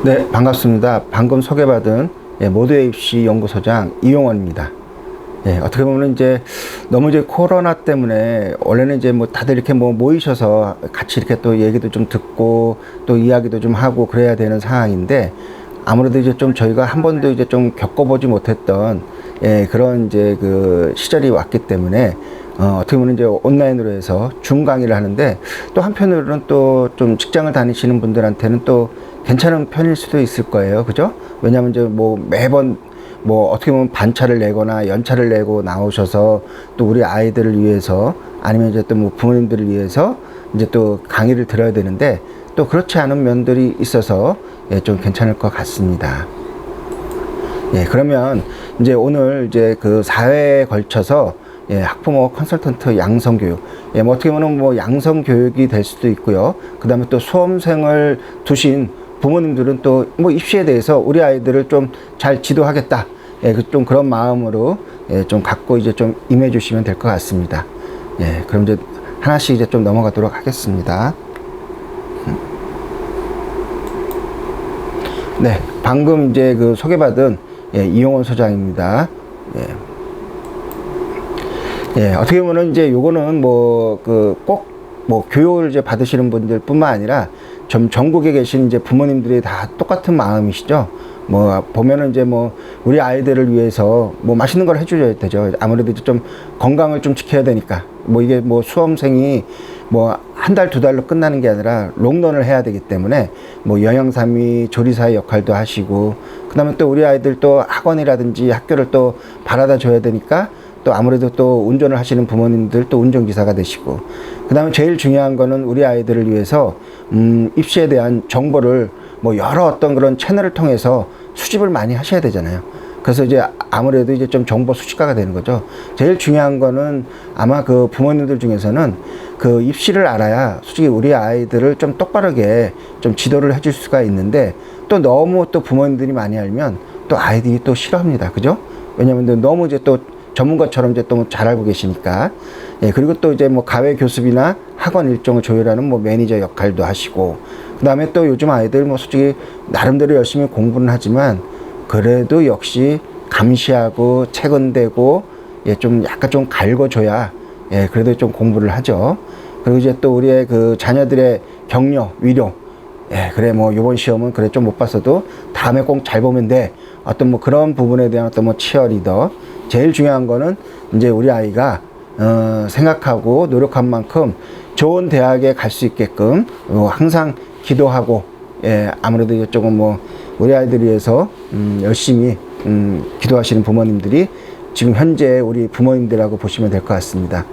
네, 반갑습니다. 방금 소개받은 모두의 입시 연구소장 이용원입니다. 어떻게 보면 이제 너무 이제 코로나 때문에 원래는 이제 뭐 다들 이렇게 뭐 모이셔서 같이 이렇게 또 얘기도 좀 듣고 또 이야기도 좀 하고 그래야 되는 상황인데, 아무래도 이제 좀 저희가 한 번도 이제 좀 겪어보지 못했던 그런 이제 그 시절이 왔기 때문에 어떻게 보면 이제 온라인으로 해서 줌 강의를 하는데, 또 한편으로는 또 좀 직장을 다니시는 분들한테는 또 괜찮은 편일 수도 있을 거예요. 그죠? 왜냐하면 이제 뭐 매번 뭐 어떻게 보면 반차를 내거나 연차를 내고 나오셔서 또 우리 아이들을 위해서, 아니면 이제 또 뭐 부모님들을 위해서 이제 또 강의를 들어야 되는데, 또 그렇지 않은 면들이 있어서 좀 괜찮을 것 같습니다. 그러면 이제 오늘 이제 그 4회에 걸쳐서 학부모 컨설턴트 양성교육, 뭐 어떻게 보면 뭐 양성교육이 될 수도 있고요. 그 다음에 또 수험생을 두신 부모님들은 또 뭐 입시에 대해서 우리 아이들을 좀 잘 지도하겠다, 좀 그런 마음으로 좀 갖고 이제 좀 임해 주시면 될 것 같습니다. 그럼 이제 하나씩 이제 좀 넘어가도록 하겠습니다. 네, 방금 이제 그 소개받은 이용원 소장입니다. 어떻게 보면 이제 요거는 뭐 그 꼭 뭐 교육을 이제 받으시는 분들 뿐만 아니라 좀 전국에 계신 이제 부모님들이 다 똑같은 마음이시죠. 뭐 보면은 이제 뭐 우리 아이들을 위해서 뭐 맛있는 걸 해줘야 되죠. 아무래도 이제 좀 건강을 좀 지켜야 되니까. 뭐 이게 뭐 수험생이 뭐 한 달, 두 달로 끝나는 게 아니라 롱런을 해야 되기 때문에 뭐 영양사미, 조리사의 역할도 하시고, 그 다음에 또 우리 아이들 또 학원이라든지 학교를 또 바라다 줘야 되니까 또 아무래도 또 운전을 하시는 부모님들 또 운전기사가 되시고, 그 다음에 제일 중요한 거는 우리 아이들을 위해서 입시에 대한 정보를 뭐 여러 어떤 그런 채널을 통해서 수집을 많이 하셔야 되잖아요. 그래서 이제 아무래도 이제 좀 정보 수집가가 되는 거죠. 제일 중요한 거는 아마 그 부모님들 중에서는 그 입시를 알아야 솔직히 우리 아이들을 좀 똑바르게 좀 지도를 해줄 수가 있는데, 또 너무 또 부모님들이 많이 알면 또 아이들이 또 싫어합니다. 그죠? 왜냐면 너무 이제 또 전문가처럼 이제 또 잘 알고 계시니까. 그리고 또 이제 뭐 가외 교습이나 학원 일정을 조율하는 뭐 매니저 역할도 하시고, 그 다음에 또 요즘 아이들 뭐 솔직히 나름대로 열심히 공부는 하지만 그래도 역시 감시하고 체근대고 좀 약간 좀 갈궈줘야 그래도 좀 공부를 하죠. 그리고 이제 또 우리의 그 자녀들의 격려, 위로, 그래 뭐 요번 시험은 그래 좀 못 봤어도 다음에 꼭 잘 보면 돼, 어떤 뭐 그런 부분에 대한 어떤 뭐 치어리더. 제일 중요한 거는 이제 우리 아이가 생각하고 노력한 만큼 좋은 대학에 갈 수 있게끔 항상 기도하고, 아무래도 이쪽은 뭐 우리 아이들을 위해서 열심히 기도하시는 부모님들이 지금 현재 우리 부모님들하고 보시면 될 것 같습니다.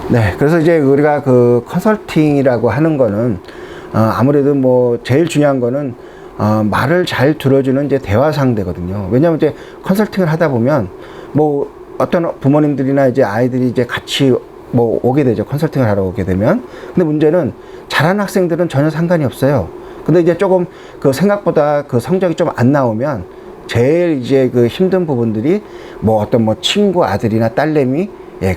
네, 그래서 이제 우리가 그 컨설팅이라고 하는 거는 아무래도 뭐 제일 중요한 거는 말을 잘 들어주는 이제 대화 상대거든요. 왜냐하면 이제 컨설팅을 하다 보면 뭐 어떤 부모님들이나 이제 아이들이 이제 같이 뭐 오게 되죠. 컨설팅을 하러 오게 되면. 근데 문제는 잘하는 학생들은 전혀 상관이 없어요. 근데 이제 조금 그 생각보다 그 성적이 좀 안 나오면 제일 이제 그 힘든 부분들이 뭐 어떤 뭐 친구 아들이나 딸내미,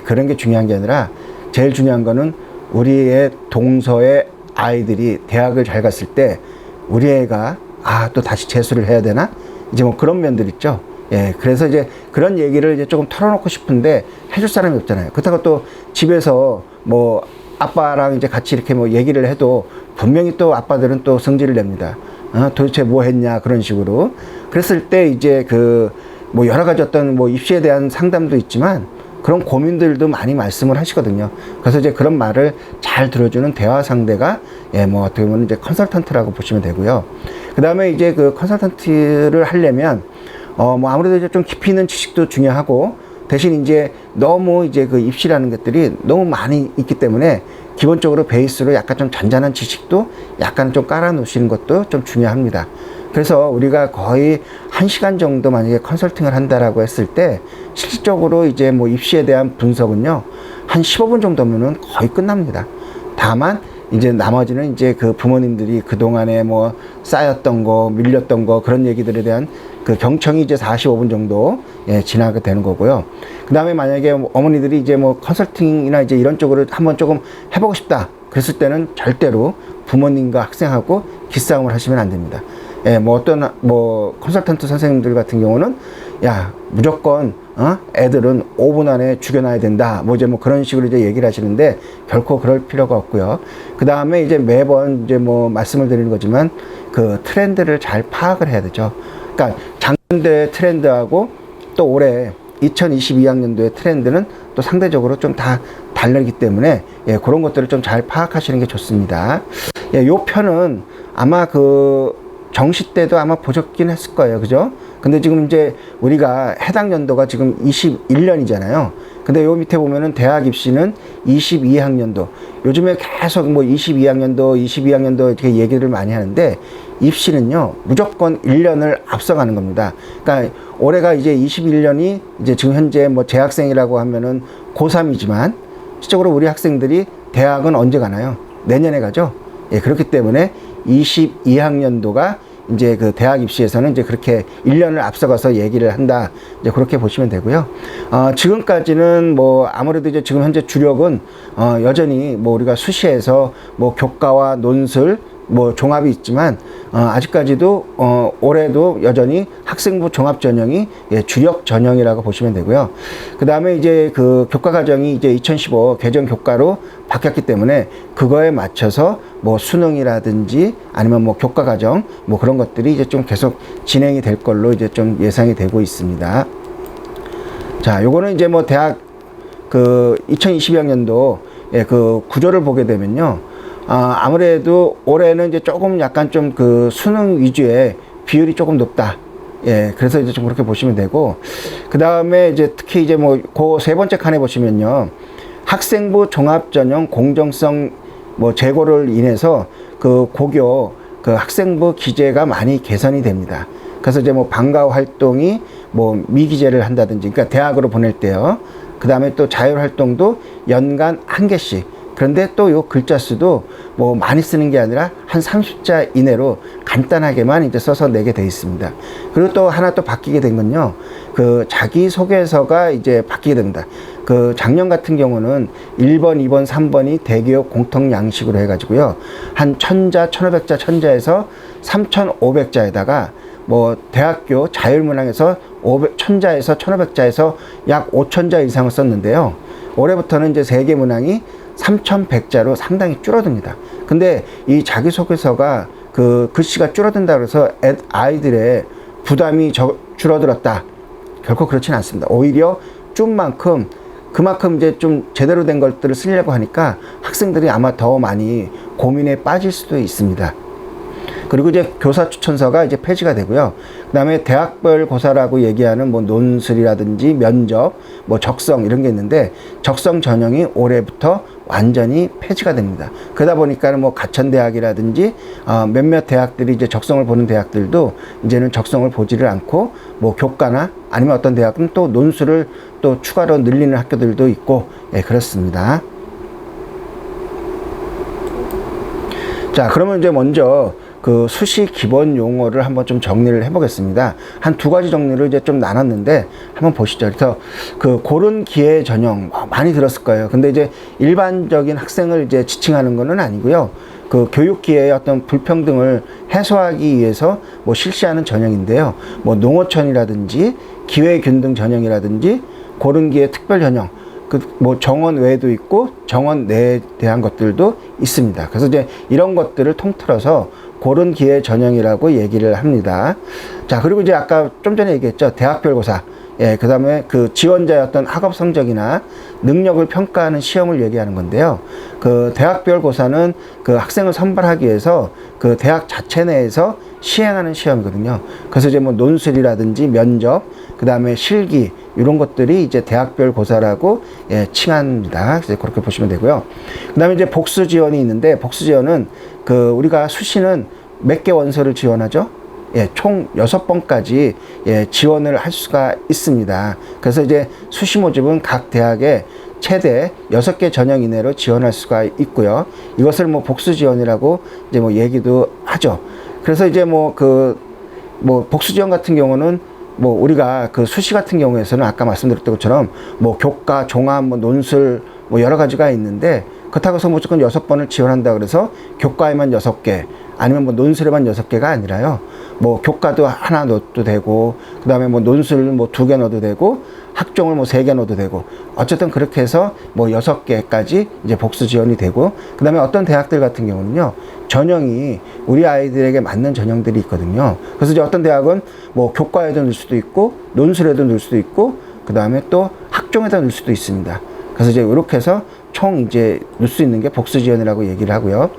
그런 게 중요한 게 아니라 제일 중요한 거는 우리의 동서의 아이들이 대학을 잘 갔을 때 우리 애가 또 다시 재수를 해야 되나? 이제 뭐 그런 면들 있죠. 그래서 이제 그런 얘기를 이제 조금 털어놓고 싶은데 해줄 사람이 없잖아요. 그렇다고 또 집에서 뭐 아빠랑 이제 같이 이렇게 뭐 얘기를 해도 분명히 또 아빠들은 또 성질을 냅니다. 도대체 뭐 했냐, 그런 식으로. 그랬을 때 이제 그 뭐 여러 가지 어떤 뭐 입시에 대한 상담도 있지만 그런 고민들도 많이 말씀을 하시거든요. 그래서 이제 그런 말을 잘 들어주는 대화 상대가 뭐 어떻게 보면 이제 컨설턴트라고 보시면 되고요. 그 다음에 이제 그 컨설턴트를 하려면 뭐 아무래도 이제 좀 깊이 있는 지식도 중요하고, 대신 이제 너무 이제 그 입시라는 것들이 너무 많이 있기 때문에 기본적으로 베이스로 약간 좀 잔잔한 지식도 약간 좀 깔아 놓으시는 것도 좀 중요합니다. 그래서 우리가 거의 1시간 정도 만약에 컨설팅을 한다라고 했을 때 실질적으로 이제 뭐 입시에 대한 분석은요, 한 15분 정도면은 거의 끝납니다. 다만 이제 나머지는 이제 그 부모님들이 그동안에 뭐 쌓였던 거, 밀렸던 거, 그런 얘기들에 대한 그 경청이 이제 45분 정도 지나게 되는 거고요. 그 다음에 만약에 어머니들이 이제 뭐 컨설팅이나 이제 이런 쪽으로 한번 조금 해보고 싶다 그랬을 때는 절대로 부모님과 학생하고 기싸움을 하시면 안 됩니다. 뭐 어떤 뭐 컨설턴트 선생님들 같은 경우는 야 무조건 애들은 5분 안에 죽여놔야 된다 뭐 이제 뭐 그런 식으로 이제 얘기를 하시는데 결코 그럴 필요가 없고요. 그 다음에 이제 매번 이제 뭐 말씀을 드리는 거지만 그 트렌드를 잘 파악을 해야 되죠. 그러니까 작년도의 트렌드하고 또 올해 2022학년도의 트렌드는 또 상대적으로 좀 다 다르기 때문에 그런 것들을 좀 잘 파악하시는 게 좋습니다. 요 편은 아마 그 정시 때도 아마 보셨긴 했을 거예요. 그죠? 근데 지금 이제 우리가 해당 연도가 지금 21년이잖아요. 근데 요 밑에 보면은 대학 입시는 22학년도. 요즘에 계속 뭐 22학년도 이렇게 얘기를 많이 하는데 입시는요, 무조건 1년을 앞서가는 겁니다. 그러니까 올해가 이제 21년이 이제 지금 현재 뭐 재학생이라고 하면은 고3이지만 실적으로 우리 학생들이 대학은 언제 가나요? 내년에 가죠? 그렇기 때문에 22학년도가 이제 그 대학 입시에서는 이제 그렇게 1년을 앞서가서 얘기를 한다. 이제 그렇게 보시면 되고요. 지금까지는 뭐 아무래도 이제 지금 현재 주력은 여전히 뭐 우리가 수시에서 뭐 교과와 논술 뭐 종합이 있지만 아직까지도 올해도 여전히 학생부 종합 전형이 주력 전형이라고 보시면 되고요. 그 다음에 이제 그 교과 과정이 이제 2015 개정 교과로 바뀌었기 때문에 그거에 맞춰서 뭐 수능이라든지 아니면 뭐 교과 과정 뭐 그런 것들이 이제 좀 계속 진행이 될 걸로 이제 좀 예상이 되고 있습니다. 자, 요거는 이제 뭐 대학 그 2022학년도 그 구조를 보게 되면요. 아무래도 올해는 이제 조금 약간 좀 그 수능 위주의 비율이 조금 높다. 그래서 이제 좀 그렇게 보시면 되고, 그 다음에 이제 특히 이제 뭐 그 세 번째 칸에 보시면요. 학생부 종합전형 공정성 뭐 제고를 인해서 그 고교 그 학생부 기재가 많이 개선이 됩니다. 그래서 이제 뭐 방과 활동이 뭐 미기재를 한다든지, 그러니까 대학으로 보낼 때요. 그 다음에 또 자율활동도 연간 1개씩. 그런데 또 요 글자 수도 뭐 많이 쓰는 게 아니라 한 30자 이내로 간단하게만 이제 써서 내게 되어 있습니다. 그리고 또 하나 또 바뀌게 된 건요. 그 자기소개서가 이제 바뀌게 됩니다. 그 작년 같은 경우는 1번, 2번, 3번이 대교육 공통 양식으로 해가지고요. 한 1000자, 1500자, 1000자에서 3500자에다가 뭐 대학교 자율문항에서 1000자에서 1500자에서 약 5000자 이상을 썼는데요. 올해부터는 이제 세계 문항이 3100자로 상당히 줄어듭니다. 근데 이 자기소개서가 그 글씨가 줄어든다 그래서 아이들의 부담이 줄어들었다. 결코 그렇지는 않습니다. 오히려 준 만큼 그만큼 이제 좀 제대로 된 것들을 쓰려고 하니까 학생들이 아마 더 많이 고민에 빠질 수도 있습니다. 그리고 이제 교사 추천서가 이제 폐지가 되고요. 그 다음에 대학별 고사라고 얘기하는 뭐 논술이라든지 면접, 뭐 적성 이런 게 있는데 적성 전형이 올해부터 완전히 폐지가 됩니다. 그러다 보니까 뭐 가천대학이라든지 몇몇 대학들이 이제 적성을 보는 대학들도 이제는 적성을 보지를 않고 뭐 교과나 아니면 어떤 대학은 또 논술을 또 추가로 늘리는 학교들도 있고 그렇습니다. 자, 그러면 이제 먼저 그 수시 기본 용어를 한번 좀 정리를 해보겠습니다. 한 두 가지 정리를 이제 좀 나눴는데 한번 보시죠. 그래서 그 고른 기회 전형 많이 들었을 거예요. 근데 이제 일반적인 학생을 이제 지칭하는 거는 아니고요. 그 교육 기회의 어떤 불평등을 해소하기 위해서 뭐 실시하는 전형인데요. 뭐 농어촌이라든지 기회균등 전형이라든지 고른 기회 특별 전형. 그 뭐 정원 외에도 있고 정원 내에 대한 것들도 있습니다. 그래서 이제 이런 것들을 통틀어서 고른 기회 전형이라고 얘기를 합니다. 자, 그리고 이제 아까 좀 전에 얘기했죠. 대학별 고사. 그 다음에 그 지원자의 어떤 학업 성적이나 능력을 평가하는 시험을 얘기하는 건데요. 그 대학별 고사는 그 학생을 선발하기 위해서 그 대학 자체 내에서 시행하는 시험이거든요. 그래서 이제 뭐 논술이라든지 면접, 그 다음에 실기, 이런 것들이 이제 대학별 고사라고 칭합니다. 그래서 그렇게 보시면 되고요. 그 다음에 이제 복수 지원이 있는데, 복수 지원은 그 우리가 수시는 몇 개 원서를 지원하죠? 총 6번까지 지원을 할 수가 있습니다. 그래서 이제 수시 모집은 각 대학에 최대 6개 전형 이내로 지원할 수가 있고요. 이것을 뭐 복수 지원이라고 이제 뭐 얘기도 하죠. 그래서 이제 뭐 그 뭐 복수 지원 같은 경우는 뭐 우리가 그 수시 같은 경우에서는 아까 말씀드렸던 것처럼 뭐 교과, 종합, 뭐 논술 뭐 여러 가지가 있는데 그렇다고 해서 무조건 6번을 지원한다 그래서 교과에만 6개 아니면 뭐 논술에만 6개가 아니라요. 뭐 교과도 하나 넣어도 되고 그다음에 뭐 논술 뭐 2개 넣어도 되고 학종을 뭐 3개 넣어도 되고 어쨌든 그렇게 해서 뭐 6개까지 이제 복수 지원이 되고 그다음에 어떤 대학들 같은 경우는요. 전형이 우리 아이들에게 맞는 전형들이 있거든요. 그래서 이제 어떤 대학은 뭐 교과에도 넣을 수도 있고 논술에도 넣을 수도 있고 그다음에 또 학종에다 넣을 수도 있습니다. 그래서 이제 이렇게 해서 총 이제 넣을 수 있는 게 복수 지원이라고 얘기를 하고요.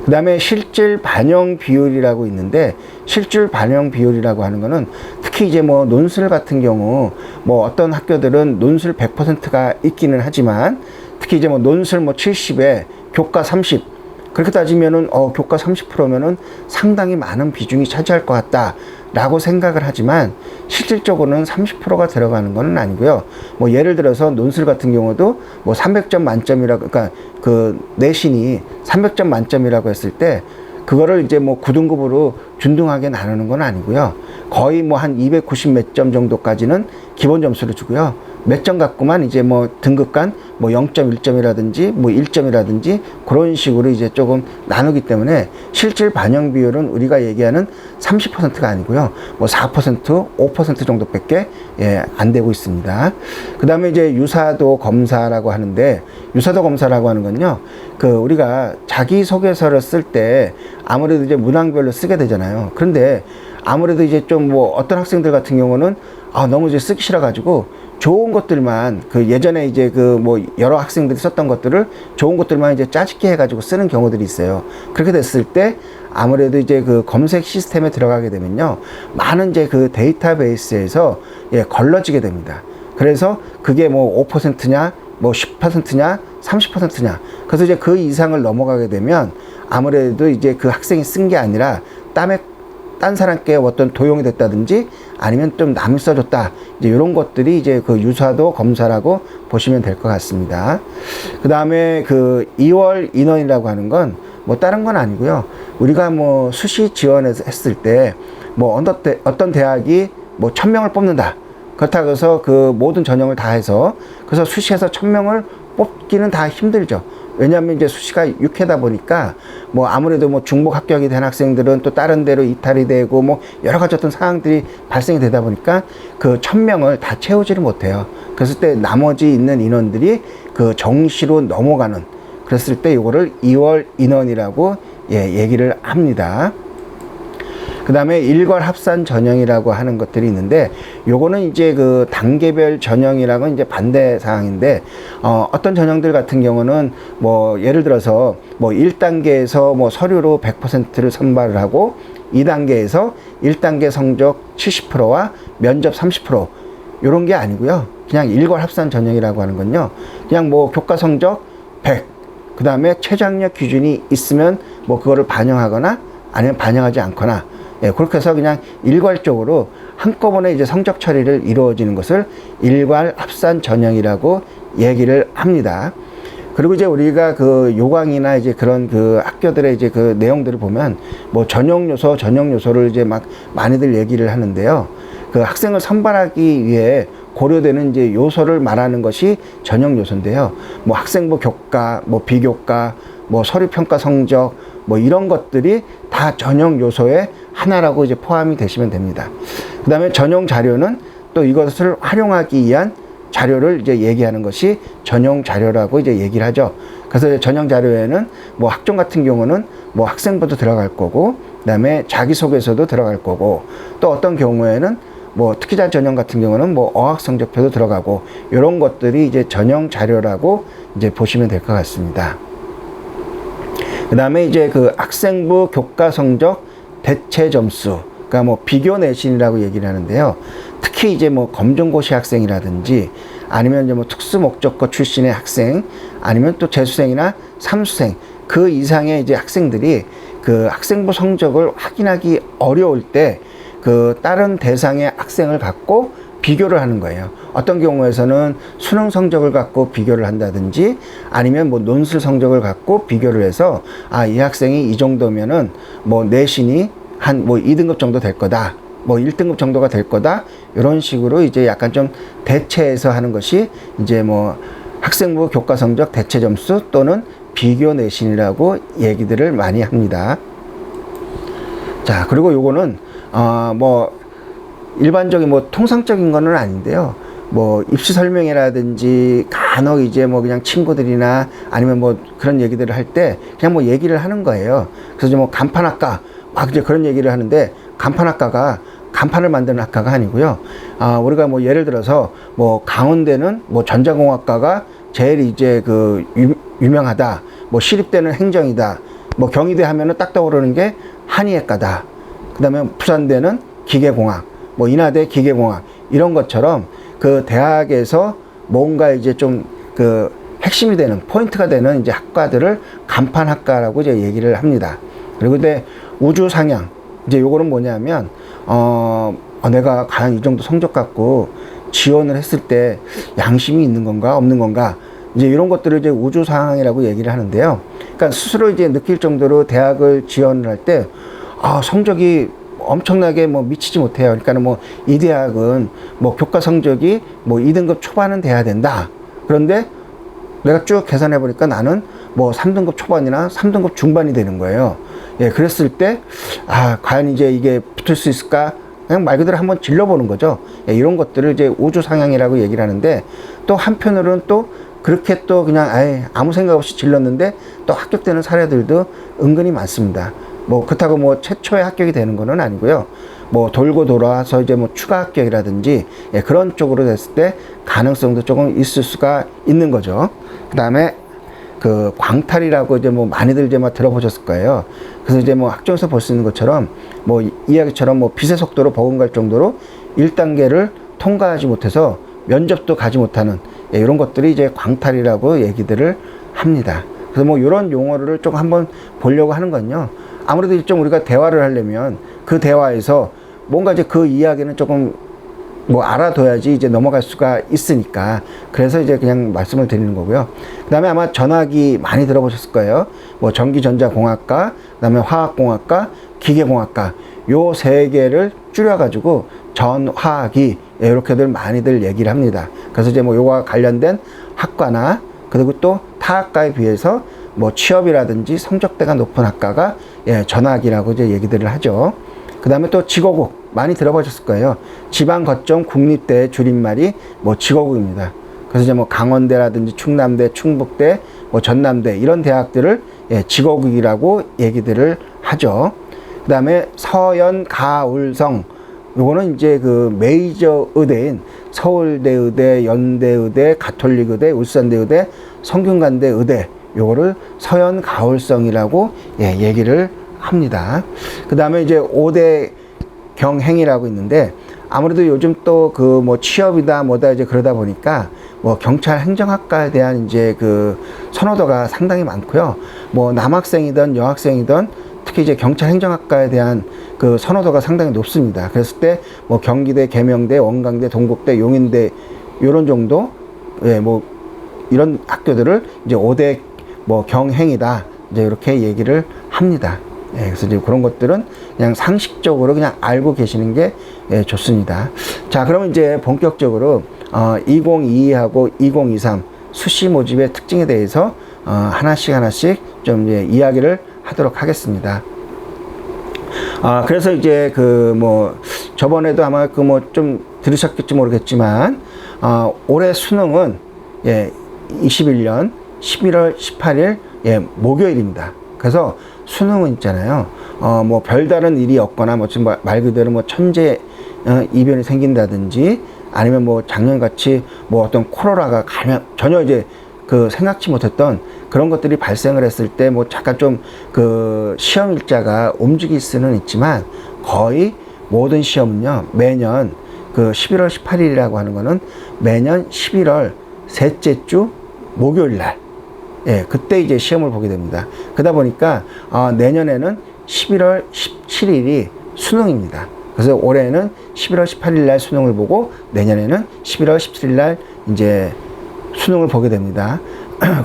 그 다음에 실질 반영 비율이라고 있는데 실질 반영 비율이라고 하는 거는 특히 이제 뭐 논술 같은 경우 뭐 어떤 학교들은 논술 100%가 있기는 하지만 특히 이제 뭐 논술 뭐 70에 교과 30 그렇게 따지면은 교과 30%면은 상당히 많은 비중이 차지할 것 같다 라고 생각을 하지만 실질적으로는 30%가 들어가는 건 아니고요. 뭐 예를 들어서 논술 같은 경우도 뭐 300점 만점이라고 그러니까 그 내신이 300점 만점이라고 했을 때 그거를 이제 뭐 9등급으로 균등하게 나누는 건 아니고요. 거의 뭐 한 290 몇 점 정도까지는 기본 점수를 주고요. 몇 점 갖고만 이제 뭐 등급 간 뭐 0.1점이라든지 뭐 1점이라든지 그런 식으로 이제 조금 나누기 때문에 실질 반영 비율은 우리가 얘기하는 30%가 아니고요. 뭐 4%, 5% 정도밖에 안 되고 있습니다. 그 다음에 이제 유사도 검사라고 하는데 유사도 검사라고 하는 건요. 그 우리가 자기소개서를 쓸 때 아무래도 이제 문항별로 쓰게 되잖아요. 그런데 아무래도 이제 좀 뭐 어떤 학생들 같은 경우는 너무 이제 쓰기 싫어가지고 좋은 것들만 그 예전에 이제 그 뭐 여러 학생들이 썼던 것들을 좋은 것들만 이제 짜집게 해가지고 쓰는 경우들이 있어요. 그렇게 됐을 때 아무래도 이제 그 검색 시스템에 들어가게 되면요. 많은 이제 그 데이터베이스에서 걸러지게 됩니다. 그래서 그게 뭐 5%냐 뭐 10%냐 30%냐 그래서 이제 그 이상을 넘어가게 되면 아무래도 이제 그 학생이 쓴 게 아니라 딴 사람께 어떤 도용이 됐다든지 아니면 좀 남이 써줬다. 이제 이런 것들이 이제 그 유사도 검사라고 보시면 될 것 같습니다. 그 다음에 그 2월 인원이라고 하는 건 뭐 다른 건 아니고요. 우리가 뭐 수시 지원했을 때 뭐 어떤 대학이 뭐 1000명을 뽑는다. 그렇다고 해서 그 모든 전형을 다 해서 그래서 수시에서 1000명을 뽑기는 다 힘들죠. 왜냐하면 이제 수시가 6회다 보니까 뭐 아무래도 뭐 중복 합격이 된 학생들은 또 다른 데로 이탈이 되고 뭐 여러 가지 어떤 상황들이 발생이 되다 보니까 그 1000명을 다 채우지를 못해요. 그랬을 때 나머지 있는 인원들이 그 정시로 넘어가는 그랬을 때 이거를 2월 인원이라고 얘기를 합니다. 그 다음에 일괄 합산 전형이라고 하는 것들이 있는데 요거는 이제 그 단계별 전형이라고 이제 반대 사항인데 어떤 전형들 같은 경우는 뭐 예를 들어서 뭐 1단계에서 뭐 서류로 100%를 선발을 하고 2단계에서 1단계 성적 70%와 면접 30% 요런 게 아니고요. 그냥 일괄 합산 전형이라고 하는 건요. 그냥 뭐 교과 성적 100 그 다음에 최저학력 기준이 있으면 뭐 그거를 반영하거나 아니면 반영하지 않거나 그렇게 해서 그냥 일괄적으로 한꺼번에 이제 성적 처리를 이루어지는 것을 일괄 합산 전형이라고 얘기를 합니다. 그리고 이제 우리가 그 요강이나 이제 그런 그 학교들의 이제 그 내용들을 보면 뭐 전형 요소를 이제 막 많이들 얘기를 하는데요. 그 학생을 선발하기 위해 고려되는 이제 요소를 말하는 것이 전형 요소인데요. 뭐 학생부 교과, 뭐 비교과, 뭐 서류 평가 성적, 뭐 이런 것들이 다 전형 요소의 하나라고 이제 포함이 되시면 됩니다. 그 다음에 전용 자료는 또 이것을 활용하기 위한 자료를 이제 얘기하는 것이 전용 자료라고 이제 얘기를 하죠. 그래서 전용 자료에는 뭐 학종 같은 경우는 뭐 학생부도 들어갈 거고, 그 다음에 자기소개서도 들어갈 거고, 또 어떤 경우에는 뭐 특기자 전형 같은 경우는 뭐 어학 성적표도 들어가고, 이런 것들이 이제 전용 자료라고 이제 보시면 될 것 같습니다. 그 다음에 이제 그 학생부 교과 성적 대체 점수, 그러니까 뭐 비교 내신이라고 얘기를 하는데요. 특히 이제 뭐 검정고시 학생이라든지 아니면 이제 뭐 특수 목적고 출신의 학생, 아니면 또 재수생이나 삼수생 그 이상의 이제 학생들이 그 학생부 성적을 확인하기 어려울 때 그 다른 대상의 학생을 갖고 비교를 하는 거예요. 어떤 경우에서는 수능 성적을 갖고 비교를 한다든지 아니면 뭐 논술 성적을 갖고 비교를 해서 이 학생이 이 정도면은 뭐 내신이 한 뭐 2등급 정도 될 거다. 뭐 1등급 정도가 될 거다. 이런 식으로 이제 약간 좀 대체해서 하는 것이 이제 뭐 학생부 교과 성적 대체 점수 또는 비교 내신이라고 얘기들을 많이 합니다. 자, 그리고 요거는 뭐 일반적인 뭐 통상적인 거는 아닌데요. 뭐 입시 설명회라든지 간혹 이제 뭐 그냥 친구들이나 아니면 뭐 그런 얘기들을 할 때 그냥 뭐 얘기를 하는 거예요. 그래서 이제 뭐 간판학과 막 이제 그런 얘기를 하는데, 간판학과가 간판을 만드는 학과가 아니고요. 우리가 뭐 예를 들어서 뭐 강원대는 뭐 전자공학과가 제일 이제 그 유명하다. 뭐 시립대는 행정이다. 뭐 경희대 하면은 딱 떠오르는 게 한의학과다. 그 다음에 부산대는 기계공학, 뭐 인하대 기계공학, 이런 것처럼 그 대학에서 뭔가 이제 좀 그 핵심이 되는 포인트가 되는 이제 학과들을 간판학과라고 이제 얘기를 합니다. 그리고 근데 우주 상향, 이제 요거는 뭐냐면 내가 과연 이 정도 성적 갖고 지원을 했을 때 양심이 있는 건가 없는 건가, 이제 이런 것들을 이제 우주 상향이라고 얘기를 하는데요. 그러니까 스스로 이제 느낄 정도로 대학을 지원을 할 때 성적이 엄청나게 뭐 미치지 못해요. 그러니까는 뭐 이 대학은 뭐 교과 성적이 뭐 2등급 초반은 돼야 된다. 그런데 내가 쭉 계산해 보니까 나는 뭐 3등급 초반이나 3등급 중반이 되는 거예요. 예, 그랬을 때 과연 이제 이게 붙을 수 있을까? 그냥 말 그대로 한번 질러보는 거죠. 예, 이런 것들을 이제 우주 상향이라고 얘기를 하는데, 또 한편으로는 또 그렇게 또 그냥 아무 생각 없이 질렀는데 또 합격되는 사례들도 은근히 많습니다. 뭐 그렇다고 뭐 최초에 합격이 되는 거는 아니고요. 뭐 돌고 돌아와서 이제 뭐 추가 합격이라든지 그런 쪽으로 됐을 때 가능성도 조금 있을 수가 있는 거죠. 그 다음에 그 광탈이라고 이제 뭐 많이들 이제 막 들어보셨을 거예요. 그래서 이제 뭐 학종에서 볼 수 있는 것처럼 뭐 이야기처럼 뭐 빛의 속도로 버금갈 정도로 1단계를 통과하지 못해서 면접도 가지 못하는 이런 것들이 이제 광탈이라고 얘기들을 합니다. 그래서 뭐 이런 용어를 조금 한번 보려고 하는 건요. 아무래도 일종 우리가 대화를 하려면 그 대화에서 뭔가 이제 그 이야기는 조금 뭐 알아둬야지 이제 넘어갈 수가 있으니까, 그래서 이제 그냥 말씀을 드리는 거고요. 그 다음에 아마 전화기 많이 들어보셨을 거예요. 뭐 전기전자공학과, 그 다음에 화학공학과, 기계공학과, 요 세 개를 줄여가지고 전화기, 이렇게들 많이들 얘기를 합니다. 그래서 이제 뭐 요거와 관련된 학과나 그리고 또 타학과에 비해서 뭐 취업이라든지 성적대가 높은 학과가 전학이라고 이제 얘기들을 하죠. 그 다음에 또 지고국 많이 들어보셨을 거예요. 지방 거점 국립대의 줄임말이 뭐 지고국입니다. 그래서 이제 뭐 강원대라든지 충남대, 충북대, 뭐 전남대 이런 대학들을 지고국이라고 얘기들을 하죠. 그 다음에 서연, 가울성, 요거는 이제 그 메이저 의대인 서울대 의대, 연대 의대, 가톨릭 의대, 울산대 의대, 성균관대 의대, 요거를 서연 가울성이라고 얘기를 합니다. 그 다음에 이제 5대 경행이라고 있는데, 아무래도 요즘 또 그 뭐 취업이다 뭐다 이제 그러다 보니까 뭐 경찰 행정학과에 대한 이제 그 선호도가 상당히 많고요. 뭐 남학생이든 여학생이든 특히 이제 경찰 행정학과에 대한 그 선호도가 상당히 높습니다. 그랬을 때 뭐 경기대, 계명대, 원광대, 동국대, 용인대 요런 정도 뭐 이런 학교들을 이제 5대 뭐 경행이다 이제 이렇게 얘기를 합니다. 그래서 이제 그런 것들은 그냥 상식적으로 그냥 알고 계시는 게 좋습니다. 자, 그러면 이제 본격적으로 2022하고 2023 수시 모집의 특징에 대해서 하나씩 좀 이야기를 하도록 하겠습니다. 그래서 이제 그 뭐 저번에도 아마 그 뭐 좀 들으셨겠지 모르겠지만 올해 수능은 21년 11월 18일 목요일입니다. 그래서 수능은 있잖아요. 뭐 별다른 일이 없거나 뭐 지금 말 그대로 뭐 천재 이변이 생긴다든지 아니면 뭐 작년같이 뭐 어떤 코로나가 전혀 이제 그 생각지 못했던 그런 것들이 발생을 했을 때 뭐 잠깐 좀 그 시험 일자가 움직일 수는 있지만, 거의 모든 시험은요 매년 그 11월 18일이라고 하는 거는 매년 11월 셋째 주 목요일 날 그때 이제 시험을 보게 됩니다. 그러다 보니까 내년에는 11월 17일이 수능입니다. 그래서 올해는 11월 18일 날 수능을 보고 내년에는 11월 17일 날 이제 수능을 보게 됩니다.